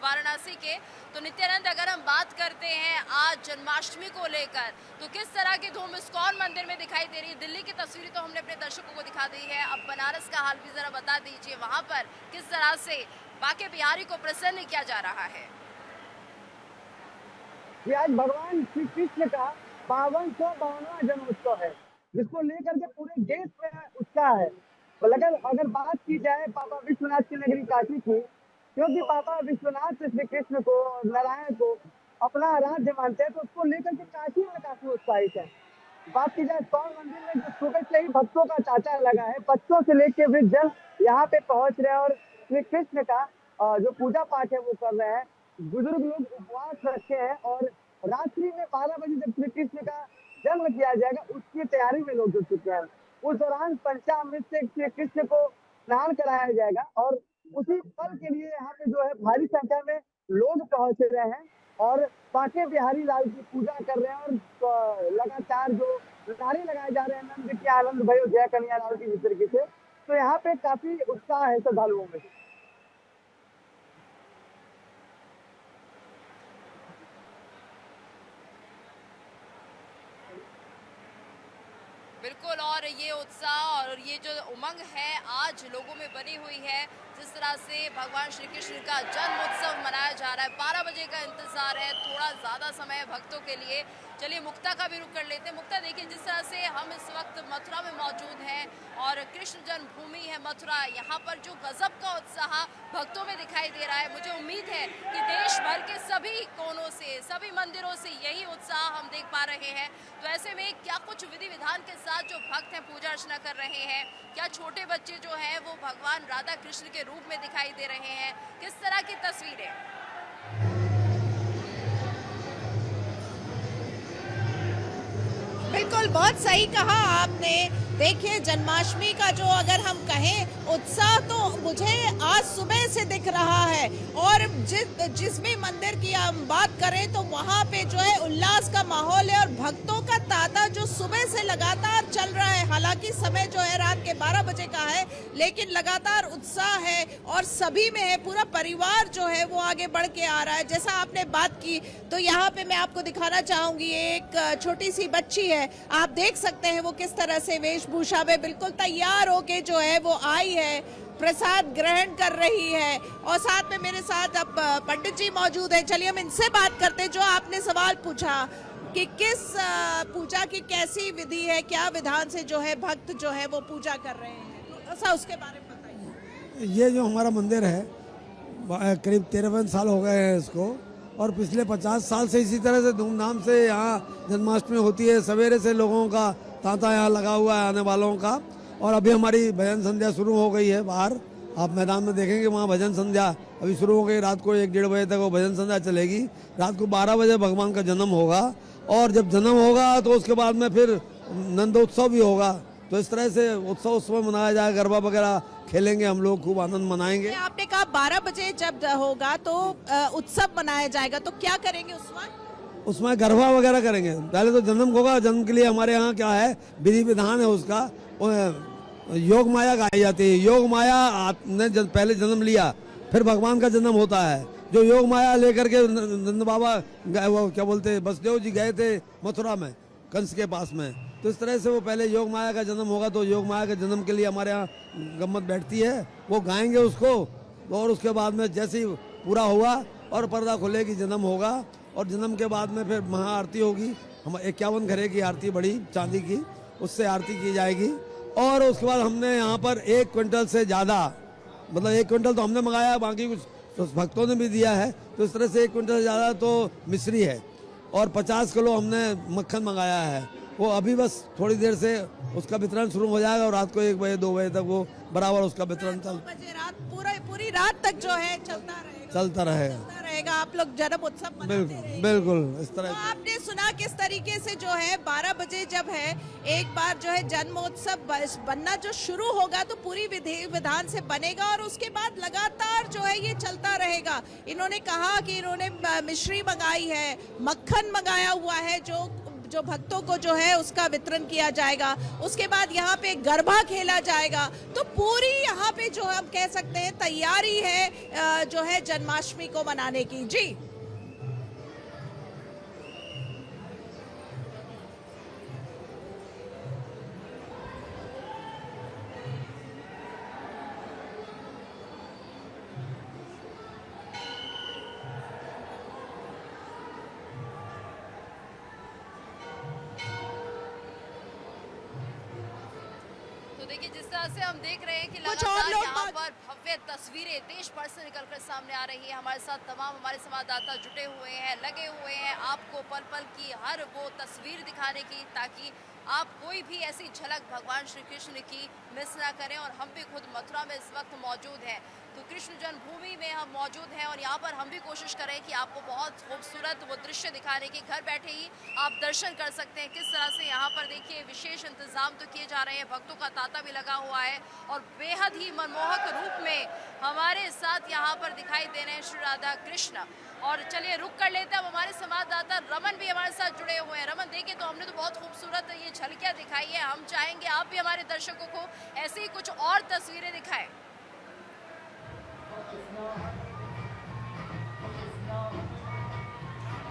वाराणसी के। तो नित्यानंद, अगर हम बात करते हैं आज जन्माष्टमी को लेकर तो किस तरह की धूम इस्कॉन मंदिर में दिखाई दे रही है? दिल्ली की तस्वीरें तो हमने अपने दर्शकों को दिखा दी है, अब बनारस का हाल भी जरा बता दीजिए, वहां पर किस तरह से बाके बिहारी को प्रसन्न किया जा रहा है? ये आज भगवान श्री कृष्ण का 52वां जन्मोत्सव है जिसको लेकर के पूरे देश में उत्साह है। अगर बात की जाए पापा विश्वनाथ की नगरी काशी की, क्योंकि पापा विश्वनाथ श्री कृष्ण को नारायण को अपना आराध्य मानते हैं तो उसको लेकर के काशी में काफी उत्साहित है। बात की जाए इस्कॉन मंदिर में जो सुबह से ही भक्तों का तांता लगा है, बच्चों से लेकर वृद्धजन यहाँ पे पहुंच रहे हैं और श्री कृष्ण का जो पूजा पाठ है वो कर रहे हैं। बुजुर्ग लोग उपवास रखे हैं और रात्रि में 12 बजे जब श्री कृष्ण का जन्म किया जाएगा उसकी तैयारी में लोग जुट चुके हैं। उस दौरान पंचामृत से श्री कृष्ण को स्नान कराया जाएगा और उसी पल के लिए यहाँ पे जो है भारी संख्या में लोग पहुंच रहे हैं और बाके बिहारी लाल की पूजा कर रहे हैं और लगातार जो नारे लगाए जा रहे हैं नंद के आनंद भयो जय कन्हैया लाल की जिस तरीके से, तो यहाँ पे काफी उत्साह है श्रद्धालुओं में। बिल्कुल, और और ये उत्साह और ये जो उमंग है आज लोगों में बनी हुई है, जिस तरह से भगवान श्री कृष्ण का जन्म उत्सव मनाया जा रहा है। 12 बजे का इंतजार है, थोड़ा ज़्यादा समय है भक्तों के लिए। चलिए मुक्ता का भी रुख कर लेते हैं। मुक्ता, देखिए जिस तरह से हम इस वक्त मथुरा में मौजूद हैं और कृष्ण जन्मभूमि है मथुरा, यहाँ पर जो गजब का उत्साह भक्तों में दिखाई दे रहा है, मुझे उम्मीद है कि देश भर के सभी कोनों से, सभी मंदिरों से यही उत्साह हम देख पा रहे हैं। तो ऐसे में क्या कुछ विधि विधान के साथ जो भक्त हैं पूजा अर्चना कर रहे हैं, क्या छोटे बच्चे जो हैं वो भगवान राधा कृष्ण के रूप में दिखाई दे रहे हैं, किस तरह की तस्वीरें? बिल्कुल, बहुत सही कहा आपने। देखिए जन्माष्टमी का जो अगर हम कहें उत्साह तो मुझे आज सुबह से दिख रहा है, और जिस भी मंदिर की हम बात करें तो वहाँ पे जो है उल्लास का माहौल है और भक्तों का तांता जो सुबह से लगातार चल रहा है। हालांकि समय जो है रात के 12 बजे का है, लेकिन लगातार उत्साह है और सभी में है, पूरा परिवार जो है वो आगे बढ़ के आ रहा है। जैसा आपने बात की तो यहाँ पे मैं आपको दिखाना चाहूंगी, एक छोटी सी बच्ची है, आप देख सकते हैं वो किस तरह से वेशभूषा में बिल्कुल तैयार होके जो है वो आई है, प्रसाद ग्रहण कर रही है। और साथ में मेरे साथ अब पंडित जी मौजूद है। चलिए हम इनसे बात करते हैं। जो आपने सवाल पूछा कि किस पूजा की कैसी विधि है, क्या विधान से जो है भक्त जो है वो पूजा कर रहे हैं, तो ऐसा उसके बारे में बताइए। ये जो हमारा मंदिर है करीब 53 साल हो गए हैं इसको, और पिछले 50 साल से इसी तरह से धूमधाम से यहाँ जन्माष्टमी होती है। सवेरे से लोगों का तांता यहाँ लगा हुआ है आने वालों का, और अभी हमारी भजन संध्या शुरू हो गई है। बाहर आप मैदान में देखेंगे वहाँ भजन संध्या अभी शुरू हो गई। रात को 1-1:30 बजे तक वो भजन संध्या चलेगी। रात को 12 बजे भगवान का जन्म होगा, और जब जन्म होगा तो उसके बाद में फिर नंदोत्सव भी होगा। तो इस तरह से उत्सव उसमें मनाया जाएगा, गरबा वगैरह खेलेंगे हम लोग, खूब आनंद मनाएंगे। आपने कहा 12 बजे जब होगा तो उत्सव मनाया जाएगा, तो क्या करेंगे उसमें गरबा वगैरह करेंगे। पहले तो जन्म होगा, जन्म के लिए हमारे यहाँ क्या है विधि विधान है उसका, योग माया गाई जाती है। योग माया ने पहले जन्म लिया, फिर भगवान का जन्म होता है। जो योग माया लेकर के नंद बाबा वो क्या बोलते बसदेव जी गए थे मथुरा में कंस के पास में, तो इस तरह से वो पहले योग माया का जन्म होगा। तो योग माया के जन्म के लिए हमारे यहाँ गम्मत बैठती है, वो गाएंगे उसको, और उसके बाद में जैसे ही पूरा हुआ और पर्दा खुलेगी, जन्म होगा, और जन्म के बाद में फिर महाआरती होगी। हम 51 घरे की आरती बड़ी चांदी की, उससे आरती की जाएगी। और उसके बाद हमने यहाँ पर 1 क्विंटल से ज़्यादा, मतलब 1 क्विंटल तो हमने मंगाया, बाकी कुछ तो भक्तों ने भी दिया है। तो इस तरह से 1 क्विंटल से ज़्यादा तो मिश्री है, और 50 किलो हमने मक्खन मंगाया है। वो अभी बस थोड़ी देर से उसका वितरण शुरू हो जाएगा, और रात को 1 बजे 2 बजे तक वो बराबर उसका वितरण पूरी रात तक जो है चलता रहेगा। आप लोग जन्म उत्सव मनाते रहेंगे। बिल्कुल इस तरह। तो आपने सुना किस तरीके से जो है 12 बजे जब है एक बार जो है जन्मोत्सव बनना जो शुरू होगा तो पूरी विधि विधान से बनेगा, और उसके बाद लगातार जो है ये चलता रहेगा। इन्होंने कहा कि इन्होंने मिश्री मंगाई है, मक्खन मंगाया हुआ है, जो भक्तों को जो है उसका वितरण किया जाएगा। उसके बाद यहाँ पे गरबा खेला जाएगा। तो पूरी यहाँ पे जो हम कह सकते हैं तैयारी है जो है जन्माष्टमी को मनाने की। जी जिस तरह से हम देख रहे हैं कि लगातार यहाँ पर भव्य तस्वीरें देश भर से निकलकर सामने आ रही है। हमारे साथ तमाम हमारे संवाददाता जुटे हुए हैं, लगे हुए हैं आपको पल पल की हर वो तस्वीर दिखाने की, ताकि आप कोई भी ऐसी झलक भगवान श्री कृष्ण की मिस ना करें। और हम भी खुद मथुरा में इस वक्त मौजूद हैं, तो कृष्ण जन्मभूमि में हम मौजूद हैं, और यहाँ पर हम भी कोशिश करें कि आपको बहुत खूबसूरत वो दृश्य दिखाने की, घर बैठे ही आप दर्शन कर सकते हैं। किस तरह से यहाँ पर देखिए विशेष इंतजाम तो किए जा रहे हैं, भक्तों का तांता भी लगा हुआ है, और बेहद ही मनमोहक रूप में हमारे साथ यहाँ पर दिखाई दे रहे हैं श्री राधा कृष्ण। और चलिए रुक कर लेते हैं, अब हमारे संवाददाता रमन भी हमारे साथ जुड़े हुए हैं। रमन, देखिए तो हमने तो बहुत खूबसूरत ये झलकियाँ दिखाई है, हम चाहेंगे आप भी हमारे दर्शकों को ऐसी ही कुछ और तस्वीरें दिखाएं।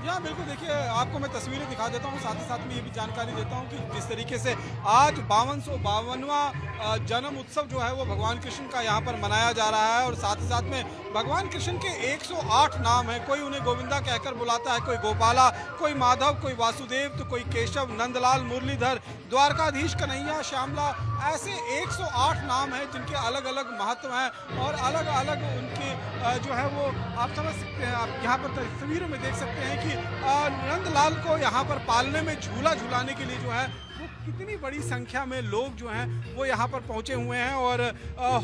यहाँ बिल्कुल देखिए, आपको मैं तस्वीरें दिखा देता हूँ, साथ ही साथ में ये भी जानकारी देता हूँ कि जिस तरीके से आज 5252वां जन्म उत्सव जो है वो भगवान कृष्ण का यहाँ पर मनाया जा रहा है। और साथ ही साथ में भगवान कृष्ण के 108 नाम हैं। कोई उन्हें गोविंदा कहकर बुलाता है, कोई गोपाला, कोई माधव, कोई वासुदेव, तो कोई केशव, नंदलाल, मुरलीधर, द्वारकाधीश, कन्हैया, श्यामला, ऐसे 108 नाम हैं जिनके अलग अलग महत्व हैं और अलग अलग उनके जो है वो आप समझ सकते हैं। आप यहाँ पर तस्वीरों में देख सकते हैं कि नंदलाल को यहाँ पर पालने में झूला झुलाने के लिए जो है वो कितनी बड़ी संख्या में लोग जो हैं वो यहाँ पर पहुँचे हुए हैं। और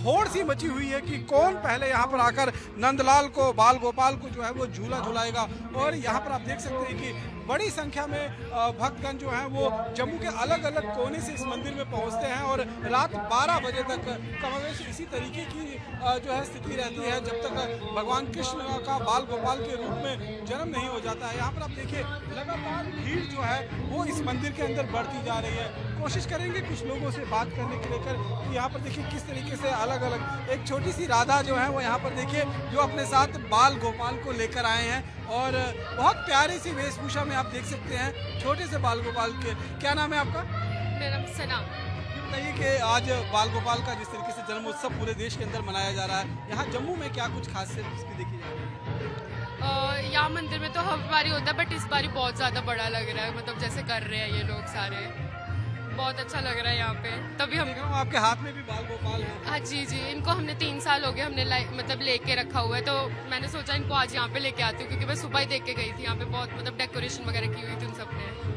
होड़ सी मची हुई है कि कौन पहले यहाँ पर आकर नंदलाल को, बाल गोपाल को जो है वो झूला झुलाएगा। और यहाँ पर आप देख सकते हैं कि बड़ी संख्या में भक्तगण जो हैं वो जम्मू के अलग अलग कोने से इस मंदिर में पहुंचते हैं और रात 12 बजे तक कमोवेश इसी तरीके की जो है स्थिति रहती है जब तक भगवान कृष्ण का बाल गोपाल के रूप में जन्म नहीं हो जाता है। यहाँ पर आप देखिए लगातार भीड़ जो है वो इस मंदिर के अंदर बढ़ती जा रही है। कोशिश करेंगे कुछ लोगों से बात करने के लेकर कि यहाँ पर देखिए किस तरीके से अलग अलग, एक छोटी सी राधा जो है वो यहाँ पर देखिए जो अपने साथ बाल गोपाल को लेकर आए हैं और बहुत प्यारी सी वेशभूषा में आप देख सकते हैं छोटे से बाल गोपाल के। क्या नाम है आपका? मेरा नाम सना। बताइए कि आज बाल गोपाल का जिस तरीके से जन्मोत्सव पूरे देश के अंदर मनाया जा रहा है, यहाँ जम्मू में क्या कुछ खासियत इसकी देखी जा रही है? यहाँ मंदिर में तो हर बारी होता है बट इस बारी बहुत ज़्यादा बड़ा लग रहा है, मतलब जैसे कर रहे हैं ये लोग सारे, बहुत अच्छा लग रहा है यहाँ पे। तभी हम आपके हाथ में भी बाल गोपाल है? हाँ जी जी, इनको हमने 3 साल हो गए हमने मतलब लेके रखा हुआ है, तो मैंने सोचा इनको आज यहाँ पे लेके आती हूँ क्योंकि मैं सुबह ही देख के गई थी यहाँ पे बहुत मतलब डेकोरेशन वगैरह की हुई थी उन सब ने।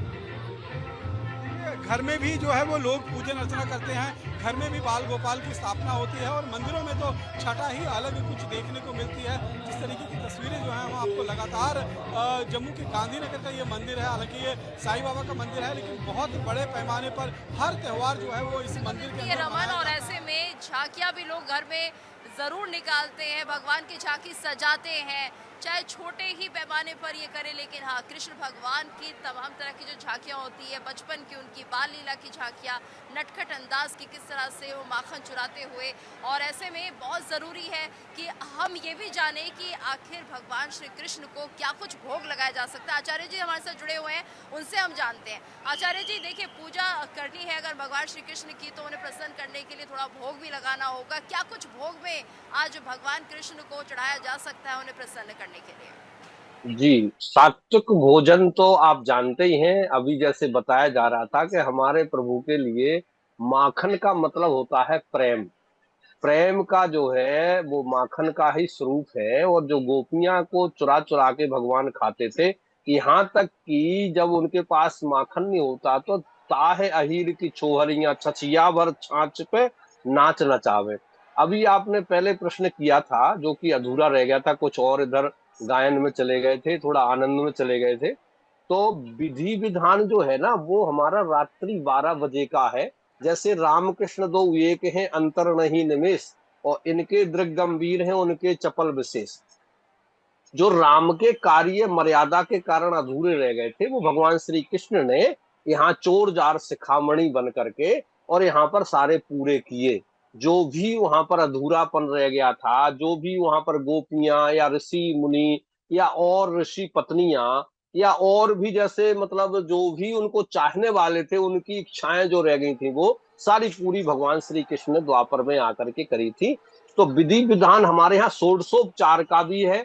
घर में भी जो है वो लोग पूजन अर्चना करते हैं, घर में भी बाल गोपाल की स्थापना होती है और मंदिरों में तो छठा ही अलग कुछ देखने को मिलती है। जिस तरीके की तस्वीरें जो हैं वो आपको लगातार जम्मू के गांधीनगर का ये मंदिर है, हालांकि ये साईं बाबा का मंदिर है लेकिन बहुत बड़े पैमाने पर हर त्यौहार जो है वो इस मंदिर के अंदर रमन। और ऐसे में झांकियाँ भी लोग घर में ज़रूर निकालते हैं, भगवान की झांकी सजाते हैं, चाहे छोटे ही पैमाने पर ये करें। लेकिन हाँ, कृष्ण भगवान की तमाम तरह की जो झांकियाँ होती है, बचपन की उनकी बाल लीला की झांकियाँ, नटखट अंदाज की किस तरह से वो माखन चुराते हुए, और ऐसे में बहुत ज़रूरी है कि हम ये भी जानें कि आखिर भगवान श्री कृष्ण को क्या कुछ भोग लगाया जा सकता है। आचार्य जी हमारे साथ जुड़े हुए हैं, उनसे हम जानते हैं। आचार्य जी देखिए, पूजा करनी है अगर भगवान श्री कृष्ण की तो उन्हें प्रसन्न करने के लिए थोड़ा भोग भी लगाना होगा। क्या कुछ भोग में आज भगवान कृष्ण को चढ़ाया जा सकता है उन्हें प्रसन्न करने के लिए? जी, सात्विक भोजन तो आप जानते ही हैं। अभी जैसे बताया जा रहा था कि हमारे प्रभु के लिए माखन का मतलब होता है प्रेम। प्रेम का जो है वो माखन का ही स्वरूप है। और जो गोपियां को चुरा चुरा के भगवान खाते थे, यहाँ तक कि जब उनके पास माखन नहीं होता तो ताहे अहीर की छोहरियां छछिया भर छाछ पे नाच नचावे। अभी आपने पहले प्रश्न किया था जो कि अधूरा रह गया था, कुछ और इधर गायन में चले गए थे, थोड़ा आनंद में चले गए थे। तो विधि विधान जो है ना वो हमारा रात्रि 12 बजे का है। जैसे रामकृष्ण दो एक हैं अंतर नहीं निमेष, और इनके दृग गंभीर हैं उनके चपल विशेष। जो राम के कार्य मर्यादा के कारण अधूरे रह गए थे वो भगवान श्री कृष्ण ने यहाँ चोर जार शिखामणि बन करके और यहाँ पर सारे पूरे किए। जो भी वहां पर अधूरापन रह गया था, जो भी वहां पर गोपियां या ऋषि मुनि या और ऋषि पत्नियां या और भी जैसे मतलब जो भी उनको चाहने वाले थे, उनकी इच्छाएं जो रह गई थी वो सारी पूरी भगवान श्री कृष्ण ने द्वापर में आकर के करी थी। तो विधि विधान हमारे यहाँ षोडशोपचार का भी है।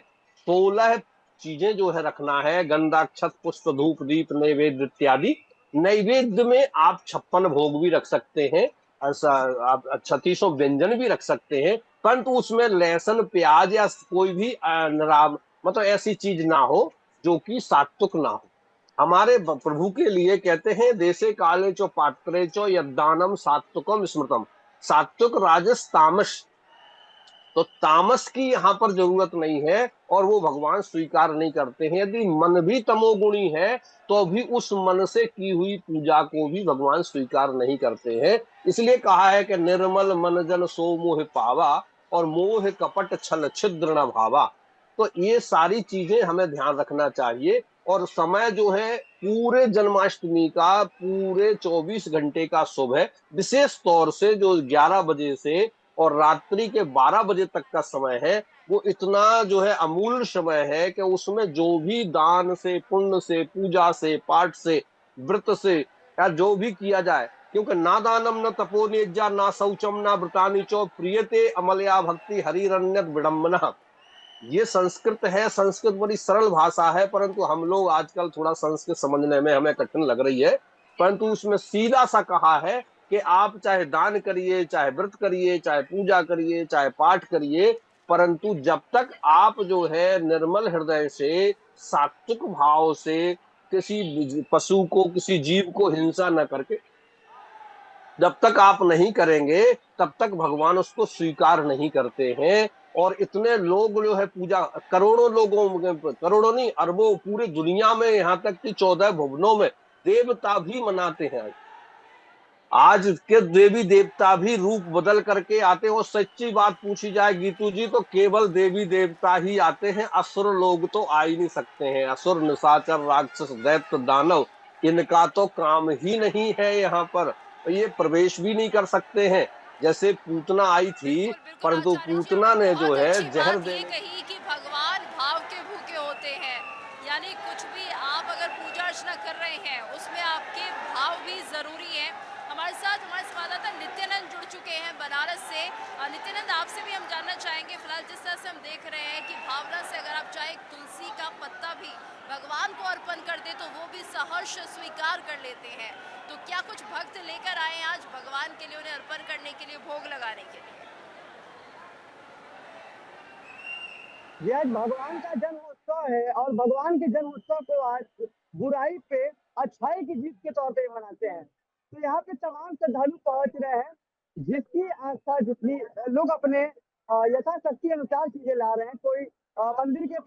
16 चीजें जो है रखना है, गंधाक्षत पुष्प धूप दीप नैवेद्य इत्यादि। नैवेद्य में आप 56 भोग भी रख सकते हैं, ऐसा आप 3600 व्यंजन भी रख सकते हैं, परंतु उसमें लहसुन प्याज या कोई भी मतलब ऐसी चीज ना हो जो कि सात्विक ना हो। हमारे प्रभु के लिए कहते हैं देशे काले चो पात्रे चो यदानम सात्विकम स्मृतम। सात्विक राजस तामस, तो तामस की यहाँ पर जरूरत नहीं है और वो भगवान स्वीकार नहीं करते हैं। यदि मन भी तमोगुणी है तो भी उस मन से की हुई पूजा को भी भगवान स्वीकार नहीं करते हैं। इसलिए कहा है कि निर्मल मन जन सो मोह पावा और मोह कपट छल छिद्र न भावा। तो ये सारी चीजें हमें ध्यान रखना चाहिए। और समय जो है पूरे जन्माष्टमी का पूरे 24 घंटे का शुभ है। विशेष तौर से जो 11 बजे से और रात्रि के 12 बजे तक का समय है, वो इतना जो है अमूल्य समय है कि उसमें जो भी दान से, पुण्य से, पूजा से, पाठ से, व्रत से या जो भी किया जाए, क्योंकि ना दानम न तपो निज्जा ना शौचम ना व्रतानि चो प्रियते अमलया भक्ति हरिरन्यत विडम्बना। ये संस्कृत है, संस्कृत बड़ी सरल भाषा है, परंतु हम लोग आजकल थोड़ा संस्कृत समझने में हमें कठिन लग रही है। परंतु उसमें सीधा सा कहा है कि आप चाहे दान करिए, चाहे व्रत करिए, चाहे पूजा करिए, चाहे पाठ करिए, परंतु जब तक आप जो है निर्मल हृदय से, सात्विक भाव से किसी पशु को, किसी जीव को हिंसा न करके जब तक आप नहीं करेंगे, तब तक भगवान उसको स्वीकार नहीं करते हैं। और इतने लोग जो है पूजा, करोड़ों लोगों, करोड़ों नहीं अरबों, पूरी दुनिया में, यहाँ तक कि 14 भुवनों में देवता भी मनाते हैं। आज के देवी देवता भी रूप बदल करके आते हैं। और सच्ची बात पूछी जाए गीतू जी, तो केवल देवी देवता ही आते हैं, असुर लोग तो आ ही नहीं सकते हैं। असुर, निशाचर, राक्षस, दैत्य, दानव, इनका तो काम ही नहीं है यहाँ पर, ये प्रवेश भी नहीं कर सकते हैं। जैसे पूतना आई थी, परंतु पूतना ने जो है जहर दे कही कि भगवान भाव के भूखे होते हैं, यानी कुछ भी आप अगर पूजा अर्चना कर रहे हैं उसमें आपके भाव भी जरूरी है। हमारे साथ हमारे संवाददाता नित्यानंद जुड़ चुके हैं बनारस से। नित्यानंद, आपसे भी हम जानना चाहेंगे, फिलहाल जिस तरह से हम देख रहे हैं कि भावना से अगर आप चाहे तुलसी का पत्ता भी भगवान को अर्पण कर दे तो वो भी सहर्ष स्वीकार कर लेते हैं, तो क्या कुछ भक्त लेकर आए हैं आज भगवान के लिए, उन्हें अर्पण करने के लिए, भोग लगाने के लिए? ये आज भगवान का जन्म उत्सव है और भगवान के जन्म उत्सव को आज बुराई पे अच्छाई की जीत के तौर पे मनाते हैं। तो यहाँ पे तमाम श्रद्धालु पहुंच रहे हैं, जिसकी आस्था, जितनी लोग अपने यथाशक्ति अनुसार चीजें ला रहे हैं। कोई मंदिर के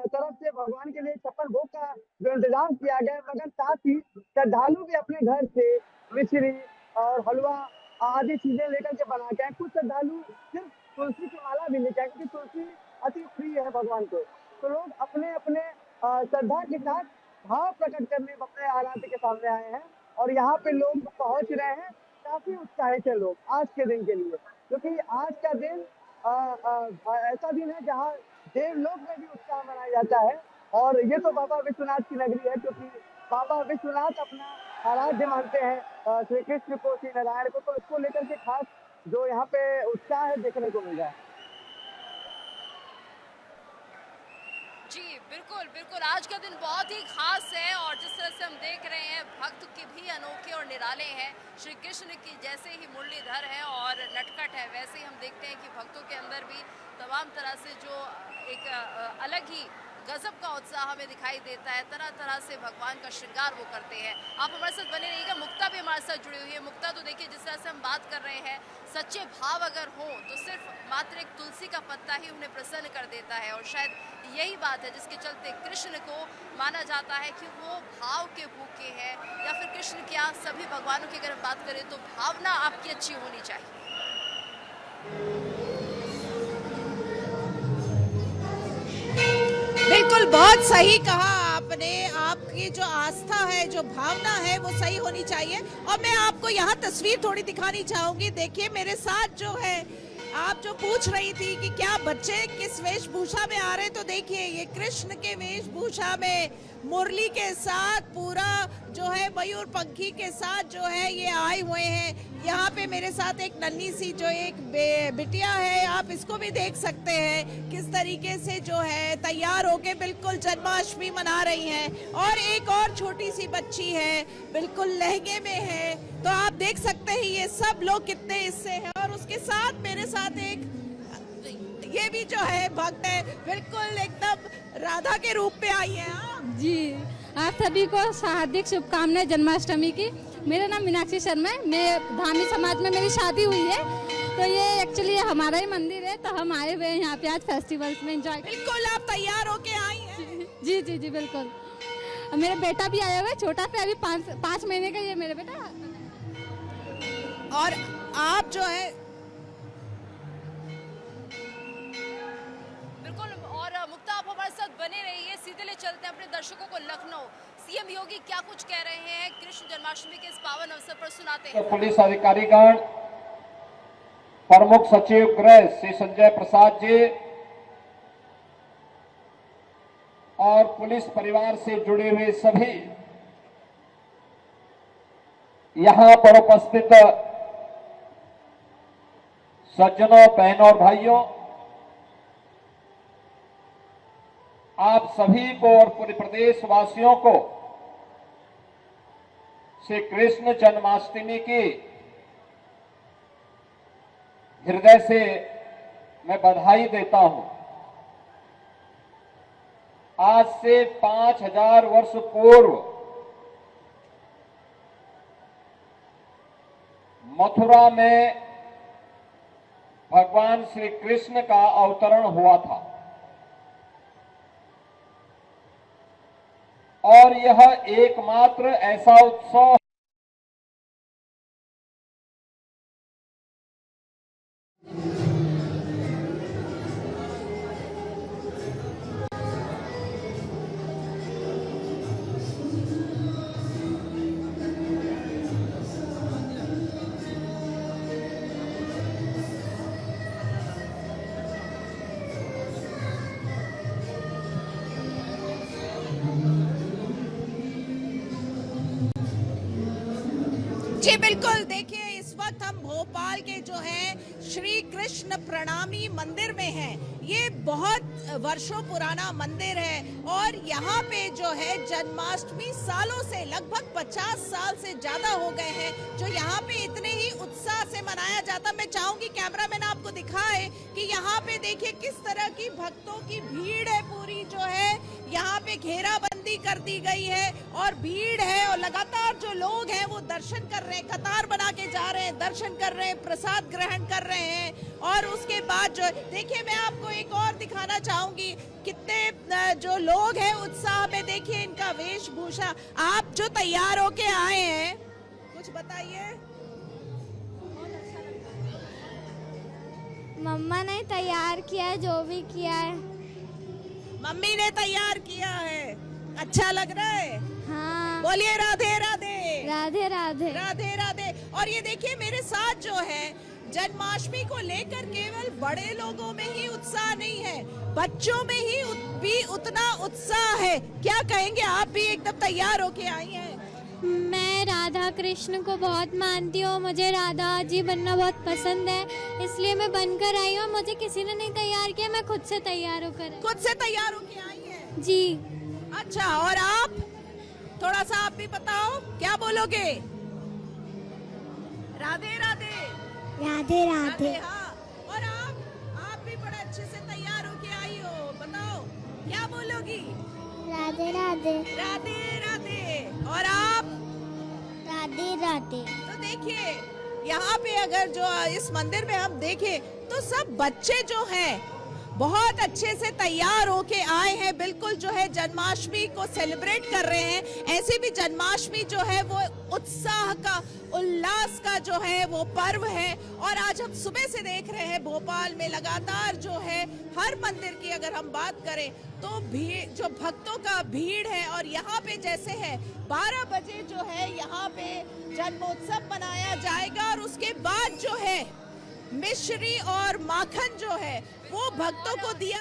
तरफ से भगवान के लिए 56 भोग का जो इंतजाम किया गया है, मगर साथ ही श्रद्धालु भी अपने घर से मिश्री और हलवा आदि चीजें लेकर के बना के आए। कुछ श्रद्धालु सिर्फ तुलसी की माला भी लेके आए, क्योंकि तुलसी अति प्रिय है भगवान को। तो लोग अपने अपने श्रद्धा के साथ भाव प्रकट करने अपने आराध्य के सामने आए हैं और यहाँ पे लोग पहुंच रहे हैं। काफी उत्साहित है लोग आज के दिन के लिए, क्योंकि आज का दिन ऐसा दिन है जहाँ देवलोक में भी उत्साह मनाया जाता है। और ये तो बाबा विश्वनाथ की नगरी है, क्योंकि बाबा विश्वनाथ अपना आराध्य मानते हैं श्री कृष्ण को, श्री नारायण को। तो इसको लेकर के खास जो यहाँ पे उत्साह है देखने को मिल रहा है। जी बिल्कुल बिल्कुल, आज का दिन बहुत ही खास है और जिस तरह से हम देख रहे हैं भक्त के भी अनोखे और निराले हैं। श्री कृष्ण की जैसे ही मुरलीधर है और नटखट है, वैसे ही हम देखते हैं कि भक्तों के अंदर भी तमाम तरह से जो एक अलग ही गजब का उत्साह हमें दिखाई देता है। तरह तरह से भगवान का श्रृंगार वो करते हैं। आप हमारे साथ बने रहिएगा। मुक्ता भी हमारे साथ जुड़ी हुई है। मुक्ता, तो देखिए जिस तरह से हम बात कर रहे हैं, सच्चे भाव अगर हो तो सिर्फ मात्र एक तुलसी का पत्ता ही उन्हें प्रसन्न कर देता है। और शायद यही बात है जिसके चलते कृष्ण को माना जाता है कि वो भाव के भूखे हैं, या फिर कृष्ण क्या सभी भगवानों की अगर बात करें तो भावना आपकी अच्छी होनी चाहिए। बिल्कुल, बहुत सही कहा आपने। आपकी जो आस्था है, जो भावना है, वो सही होनी चाहिए। और मैं आपको यहाँ तस्वीर थोड़ी दिखानी चाहूंगी। देखिए मेरे साथ जो है, आप जो पूछ रही थी कि क्या बच्चे किस वेशभूषा में आ रहे, तो देखिए ये कृष्ण के वेशभूषा में मुरली के साथ, पूरा जो है मयूर पंखी के साथ जो है ये आए हुए हैं। यहाँ पे मेरे साथ एक नन्ही सी जो एक बिटिया है, आप इसको भी देख सकते हैं किस तरीके से जो है तैयार होके बिल्कुल जन्माष्टमी मना रही हैं। और एक और छोटी सी बच्ची है, बिल्कुल लहंगे में है। तो आप देख सकते हैं ये सब लोग कितने इससे हैं। और उसके साथ मेरे साथ एक ये भी जो है भक्त है, बिल्कुल एकदम राधा के रूप में आई है। जी, आप सभी को हार्दिक शुभकामनाएं जन्माष्टमी की। मेरा नाम मीनाक्षी शर्मा है। मैं धामी समाज में मेरी शादी हुई है, तो ये एक्चुअली हमारा ही मंदिर है, तो हम आए हुए हैं यहाँ पे आज फेस्टिवल्स में एंजॉय। बिल्कुल, आप तैयार होके आई हैं? जी जी जी बिल्कुल। मेरा बेटा भी आया हुआ है, छोटा सा, अभी 5 महीने का ये मेरा बेटा। और आप जो है बिल्कुल, और मुक्ता आप हमारे साथ बने रहिए। सीधे ले चलते हैं अपने दर्शकों को लखनऊ। सीएम योगी क्या कुछ कह रहे हैं कृष्ण जन्माष्टमी के इस पावन अवसर पर, सुनाते हैं। पुलिस अधिकारीगण, प्रमुख सचिव गृह श्री संजय प्रसाद जी और पुलिस परिवार से जुड़े हुए सभी यहां पर उपस्थित सज्जनों, बहनों और भाइयों, आप सभी को और पूरे प्रदेशवासियों को श्री कृष्ण जन्माष्टमी की हृदय से मैं बधाई देता हूं। आज से 5000 वर्ष पूर्व मथुरा में भगवान श्री कृष्ण का अवतरण हुआ था और यह एकमात्र ऐसा उत्सव जी बिल्कुल, देखिए इस वक्त हम भोपाल के जो है श्री कृष्ण प्रणामी मंदिर में हैं। ये बहुत वर्षों पुराना मंदिर है और यहाँ पे जो है जन्माष्टमी सालों से, लगभग 50 साल से ज्यादा हो गए हैं जो यहाँ पे इतने ही उत्साह से मनाया जाता। मैं चाहूंगी कैमरामैन आपको दिखाए कि यहाँ पे देखिए किस तरह की भक्तों की भीड़ है। पूरी जो है यहाँ पे घेराबंदी कर दी गई है और भीड़ है और लगातार जो लोग हैं वो दर्शन कर रहे हैं, कतार बना के जा रहे हैं, दर्शन कर रहे हैं, प्रसाद ग्रहण कर रहे हैं। और उसके बाद जो देखिए, मैं आपको एक और दिखाना चाहूंगी कितने जो लोग हैं उत्साह में। देखिए इनका वेशभूषा। आप जो तैयार होके आए हैं, कुछ बताइए। मम्मा ने तैयार किया है, जो भी किया है मम्मी ने तैयार किया है। अच्छा लग रहा है? हाँ। बोलिए राधे राधे। राधे राधे। राधे राधे। और ये देखिए मेरे साथ जो है, जन्माष्टमी को लेकर केवल बड़े लोगों में ही उत्साह नहीं है, बच्चों में ही भी उतना उत्साह है। क्या कहेंगे, आप भी एकदम तैयार होके आई हैं? मैं राधा कृष्ण को बहुत मानती हूँ, मुझे राधा जी बनना बहुत पसंद है, इसलिए मैं बनकर आई हूँ। मुझे किसी ने नहीं तैयार किया, मैं खुद से तैयार होकर। खुद से तैयार होके आई हैं? जी। अच्छा, और आप थोड़ा सा आप भी बताओ, क्या बोलोगे? राधे राधे। राधे राधे। हाँ। और आप भी बड़े अच्छे से तैयार होके आई हो, बताओ क्या बोलोगी? राधे राधे। राधे राधे। और आप? राधे राधे। तो देखिए यहाँ पे अगर जो इस मंदिर में हम देखें तो सब बच्चे जो हैं बहुत अच्छे से तैयार होके आए हैं, बिल्कुल जो है जन्माष्टमी को सेलिब्रेट कर रहे हैं। ऐसे भी जन्माष्टमी जो है वो उत्साह का, उल्लास का जो है वो पर्व है। और आज हम सुबह से देख रहे हैं भोपाल में लगातार जो है हर मंदिर की अगर हम बात करें तो भीड़, जो भक्तों का भीड़ है। और यहाँ पे जैसे है 12 बजे जो है यहाँ पे जन्मोत्सव मनाया जाएगा और उसके बाद जो है मिश्री और माखन जो है वो भक्तों को दिया।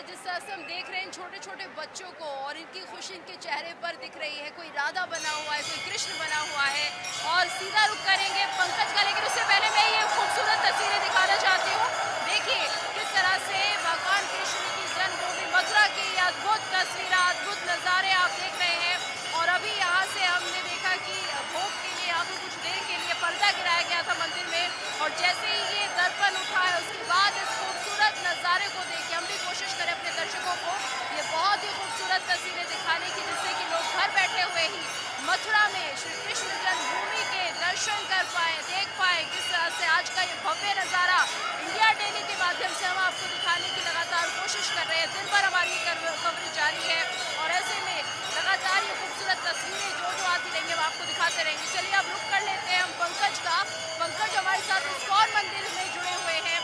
जिस तरह से हम देख रहे हैं छोटे छोटे बच्चों को और इनकी खुशी इनके चेहरे पर दिख रही है। कोई राधा बना हुआ है, कोई कृष्ण बना हुआ है। और सीधा रुख करेंगे पंकज का, लेकिन उससे पहले मैं ये खूबसूरत तस्वीरें दिखाना चाहती हूँ। देखिए किस तरह से भगवान कृष्ण की जन्मभूमि मथुरा की अद्भुत तस्वीरें, अद्भुत नज़ारे आप देख रहे हैं। और अभी यहाँ से हमने देखा कि भोग के लिए यहाँ पे कुछ देर के लिए पर्दा गिराया गया था मंदिर में, और जैसे ही ये दर्पण उठा है उसके बाद इस खूबसूरत नज़ारे को देखिए। हम भी कोशिश करें अपने दर्शकों को ये बहुत ही खूबसूरत तस्वीरें दिखाने की, जिससे कि लोग घर बैठे हुए ही मथुरा में श्री कृष्ण जन्मभूमि के दर्शन कर पाए, देख पाए। किस तरह से आज का ये भव्य नज़ारा इंडिया डेली के माध्यम से हम आपको दिखाने की लगातार कोशिश कर रहे हैं। दिन भर हमारी कवरेज जारी है और ऐसे में लगातार ये खूबसूरत तस्वीरें जो आती रहेंगी हम आपको दिखाते रहेंगे। चलिए अब रुक कर लेते हैं हम पंकज का। पंकज हमारे साथ इस्कॉन मंदिर में जुड़े हुए हैं।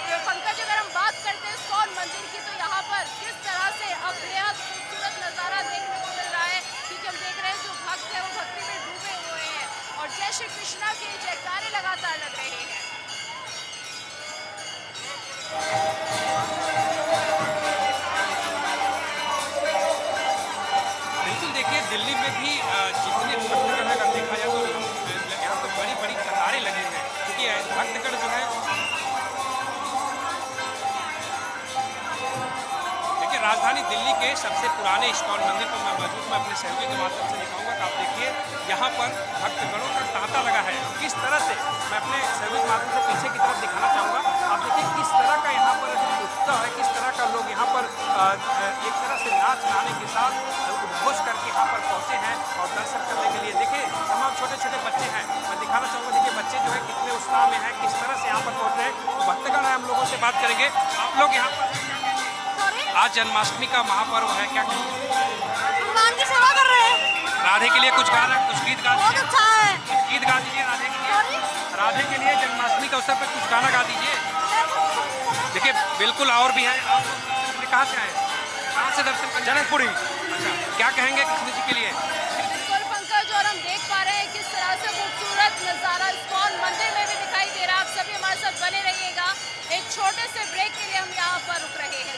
तो पंकज, अगर हम बात करते हैं इस्कॉन मंदिर की, तो यहाँ पर किस तरह से अब बेहद खूबसूरत नज़ारा देखने को मिल रहा है, क्योंकि हम देख रहे हैं जो भक्त है वो भक्ति में डूबे हुए हैं और जय श्री कृष्णा के जयकारे लगातार लग रहे हैं। दिल्ली में भी जितने भक्तगण अगर देखा जाए तो यहाँ पर बड़ी बड़ी कतारें लगी हैं, क्योंकि भक्तगण जो है देखिए राजधानी दिल्ली के सबसे पुराने इस्कॉन मंदिर पर मैं मौजूद मैं अपने सहयोगी के माध्यम से दिखाऊंगा कि आप देखिए यहाँ पर भक्तगणों का तांता लगा है। किस तरह से मैं अपने सहयोगी के माध्यम से पीछे की तरफ दिखाना चाहूँगा, आप देखिए किस तरह का यहाँ पर उत्सव है, किस तरह का लोग यहाँ पर एक तरह से नाच गाने के साथ उद्घोष करके यहाँ पर पहुँचे हैं और दर्शन करने के लिए। देखिए तमाम छोटे छोटे बच्चे हैं, मैं दिखाना चाहूँगा, देखिए बच्चे जो है कितने उत्साह में हैं, किस तरह से यहाँ पर पहुँच रहे हैं। भक्तगण है, हम लोगों से बात करेंगे। आप लोग यहाँ पर आज जन्माष्टमी का महापर्व है, क्या भगवान की सेवा कर रहे हैं। राधे के लिए कुछ गाना, कुछ गीत गा बहुत दीजिए, अच्छा है। कुछ गीत गा दीजिए राधे के लिए। राधे के लिए जन्माष्टमी के अवसर पर कुछ गाना गा दीजिए। देखिए बिल्कुल और भी है। आप लोग कहाँ से आए, कहाँ से दर्शन कर? जनकपुरी। अच्छा, क्या कहेंगे कृष्ण जी के लिए? बिल्कुल पंकज, और हम देख पा रहे हैं किस तरह से खूबसूरत नज़ारा इस्कॉन मंदिर में भी दिखाई दे रहा है। आप सभी हमारे साथ बने रहिएगा। एक छोटे से ब्रेक के लिए हम यहाँ पर रुक रहे हैं।